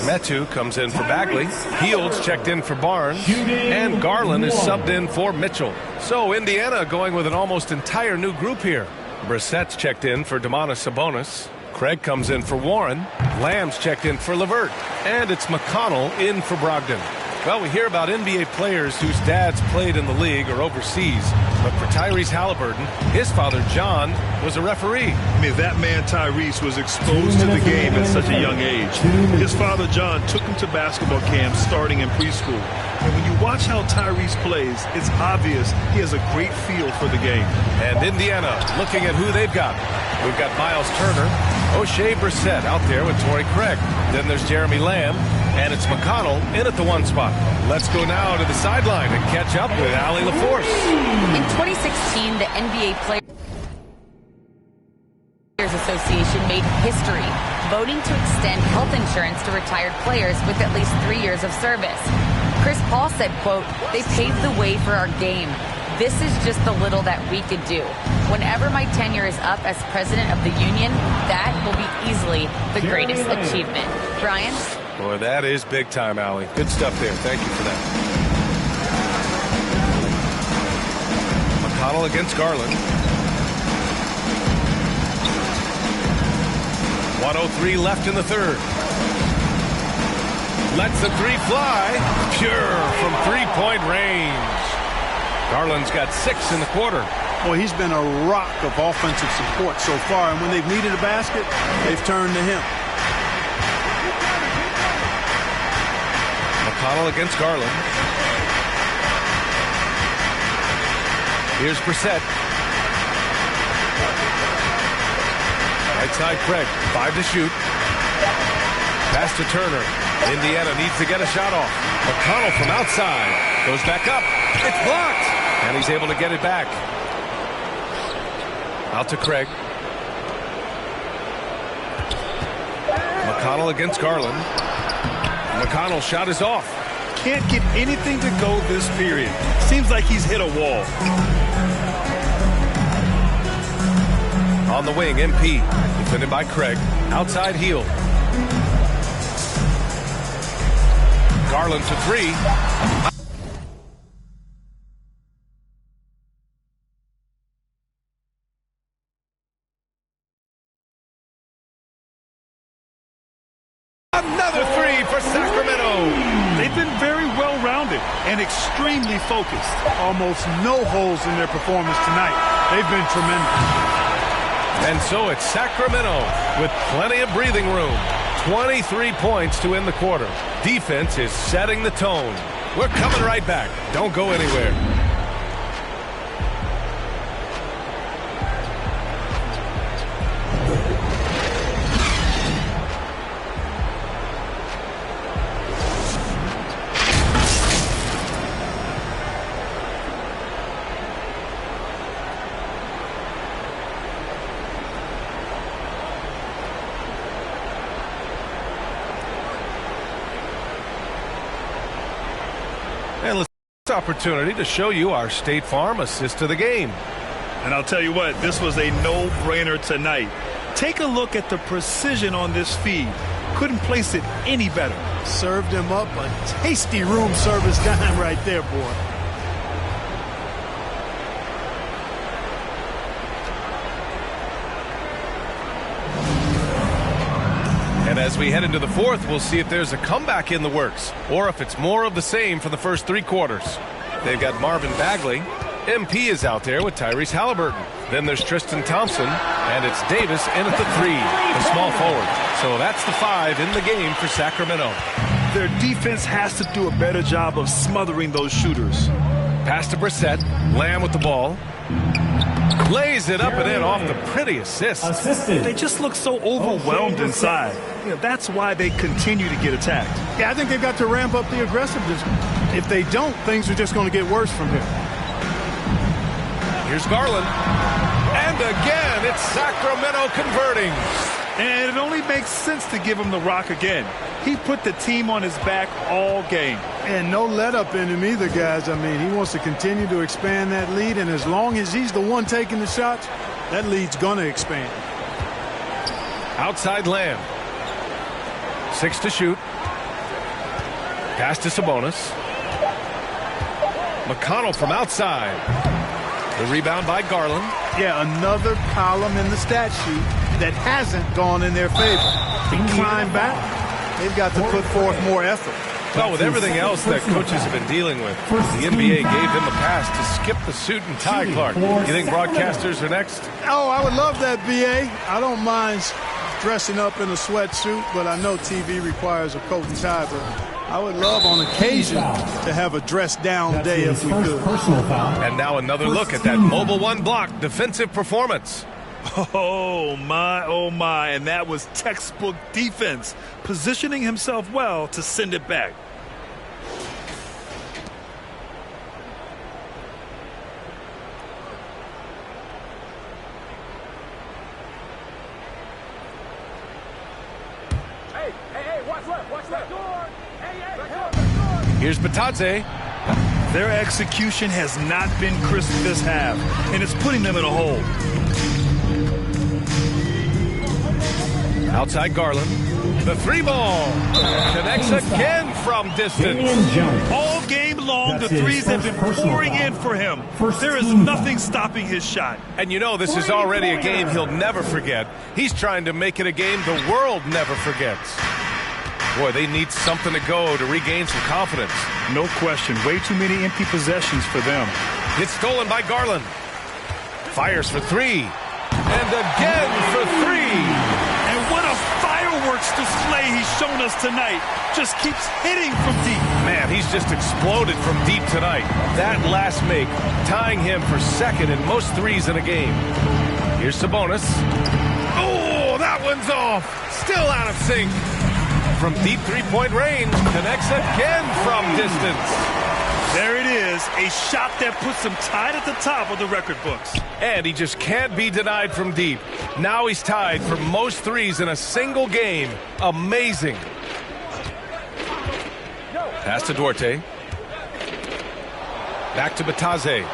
O: Metu comes in for Bagley. Hield's checked in for Barnes. And Garland is subbed in for Mitchell. So Indiana going with an almost entire new group here. Brissett's checked in for Domantas Sabonis. Craig comes in for Warren. Lamb's checked in for LeVert. And it's McConnell in for Brogdon. Well, we hear about NBA players whose dads played in the league or overseas. But for Tyrese Halliburton, his father, John, was a referee.
Q: I mean, that man, Tyrese, was exposed to the game at such a young age. His father, John, took him to basketball camps starting in preschool. And when you watch how Tyrese plays, it's obvious he has a great feel for the game.
O: And Indiana looking at who they've got. We've got Miles Turner, O'Shea Brissett out there with Torrey Craig. Then there's Jeremy Lamb, and it's McConnell in at the 1 spot. Let's go now to the sideline and catch up with Allie LaForce.
P: In 2016, the NBA Players Association made history, voting to extend health insurance to retired players with at least 3 years of service. Chris Paul said, quote, "They paved the way for our game. This is just the little that we could do. Whenever my tenure is up as president of the union, that will be easily the greatest achievement." Brian?
O: Boy, that is big time, Allie. Good stuff there. Thank you for that. McConnell against Garland. 1:03 left in the third. Lets the three fly. Pure from three-point range. Garland's got 6 in the quarter.
W: Boy, he's been a rock of offensive support so far, and when they've needed a basket, they've turned to him.
O: McConnell against Garland. Here's Brissett. Right side Craig. 5 to shoot. Pass to Turner. Indiana needs to get a shot off. McConnell from outside. Goes back up. It's blocked. And he's able to get it back. Out to Craig. McConnell against Garland. McConnell's shot is off.
Q: Can't get anything to go this period. Seems like he's hit a wall.
O: On the wing, MP. Defended by Craig. Outside heel. Garland to three. Another three for Sacramento.
Q: They've been very well-rounded and extremely focused.
W: Almost no holes in their performance tonight. They've been tremendous.
O: And so it's Sacramento with plenty of breathing room. 23 points to end the quarter. Defense is setting the tone. We're coming right back. Don't go anywhere. And let's take this opportunity to show you our State Farm assist to the game.
Q: And I'll tell you what, this was a no-brainer tonight. Take a look at the precision on this feed. Couldn't place it any better.
W: Served him up a tasty room service dime right there, boy.
O: And as we head into the fourth, we'll see if there's a comeback in the works or if it's more of the same for the first three quarters. They've got Marvin Bagley. MP is out there with Tyrese Halliburton. Then there's Tristan Thompson, and it's Davis in at the three, the small forward. So that's the five in the game for Sacramento.
Q: Their defense has to do a better job of smothering those shooters.
O: Pass to Brissett. Lamb with the ball. Lays it up and in off the pretty assist.
Q: They just look so overwhelmed inside. That's why they continue to get attacked.
W: Yeah, I think they've got to ramp up the aggressiveness. If they don't, things are just going to get worse from here.
O: Here's Garland. And again, it's Sacramento converting.
Q: And it only makes sense to give him the rock again. He put the team on his back all game.
W: And no let-up in him either, guys. I mean, he wants to continue to expand that lead, and as long as he's the one taking the shots, that lead's going to expand.
O: Outside Lamb. 6 to shoot. Pass to Sabonis. McConnell from outside. The rebound by Garland.
W: Yeah, another column in the stat sheet that hasn't gone in their favor. They climb back. They've got to put forth more effort.
O: Well, with everything else that coaches have been dealing with, the NBA gave them a pass to skip the suit and tie, Clark. You think broadcasters are next?
W: Oh, I would love that, B.A. I don't mind dressing up in a sweatsuit, but I know TV requires a coat and tie. But I would love on occasion to have a dress-down day if we could.
O: And now another look at that Mobile One block defensive performance.
Q: Oh, my. And that was textbook defense, positioning himself well to send it back.
O: Here's Batadze.
Q: Their execution has not been crisp this half, and it's putting them in a hole.
O: Outside Garland. The three ball. Connects again from distance.
Q: All game long, the threes have been pouring in for him. There is nothing stopping his shot.
O: And you know this is already a game he'll never forget. He's trying to make it a game the world never forgets. Boy, they need something to go to regain some confidence.
Q: No question. Way too many empty possessions for them.
O: It's stolen by Garland. Fires for three. And again for three.
Q: And what a fireworks display he's shown us tonight. Just keeps hitting from deep.
O: Man, he's just exploded from deep tonight. That last make, tying him for second in most threes in a game. Here's Sabonis. Oh, that one's off. Still out of sync. from deep three-point range. Connects again from distance.
Q: There it is, a shot that puts him tied at the top of the record books.
O: And he just can't be denied from deep. Now he's tied for most threes in a single game. Amazing. Pass to Duarte. Back to Bataze.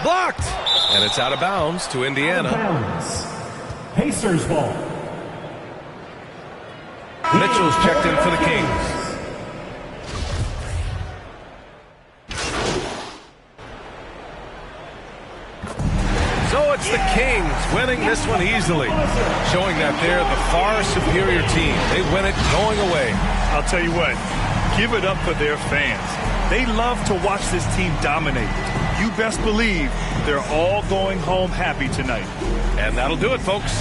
O: Blocked! And it's out of bounds to Indiana.
V: Pacers ball.
O: Mitchell's checked in for the Kings. So it's the Kings winning this one easily, showing that they're the far superior team. They win it going away.
Q: I'll tell you what, give it up for their fans. They love to watch this team dominate. You best believe they're all going home happy tonight.
O: And that'll do it, folks.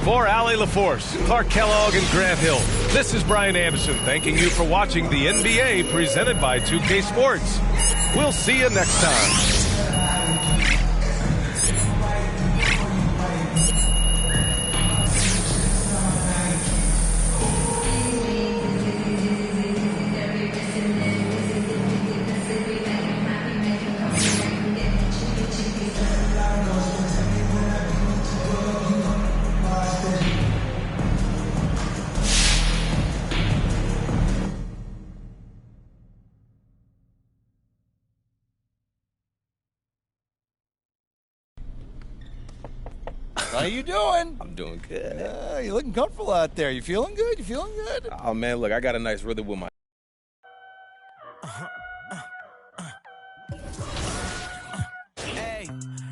O: For Allie LaForce, Clark Kellogg, and Grant Hill, this is Brian Anderson thanking you for watching the NBA presented by 2K Sports. We'll see you next time.
J: How you doing?
G: I'm doing good.
J: You're looking comfortable out there. You feeling good? You feeling good?
G: Oh, man, look, I got a nice rhythm with my...
U: Hey,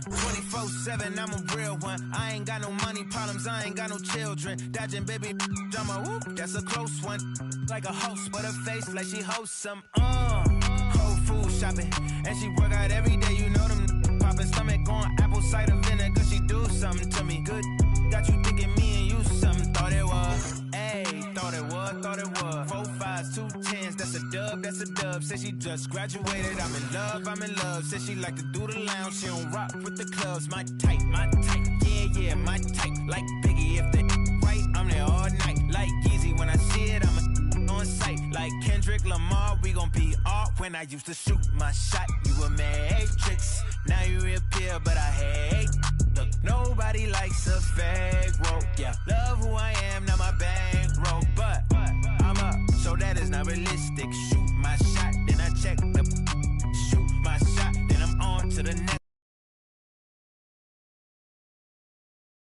U: 24/7, I'm a real one. I ain't got no money problems, I ain't got no children. Dodging baby drama, whoop, that's a close one. Like a host, but her face like she hosts some. Whole food shopping, and she work out every day. You know them popping stomach on apple cider vinegar. She do something to me good. Got you thinking me and you something. Thought it was. Ayy, thought it was, thought it was. 4 5s, 2 10s, that's a dub, that's a dub. Said she just graduated. I'm in love, I'm in love. Said she like to do the lounge. She don't rock with the clubs. My type, yeah, my type. Like Biggie, if they right, I'm there all night. Like Yeezy, when I see it, I'm on sight. Like Kendrick Lamar, we gon' be off. When I used to shoot my shot, you a matrix. Now you reappear, but I hate. Look, nobody likes a fake, whoa, yeah. Love who I am.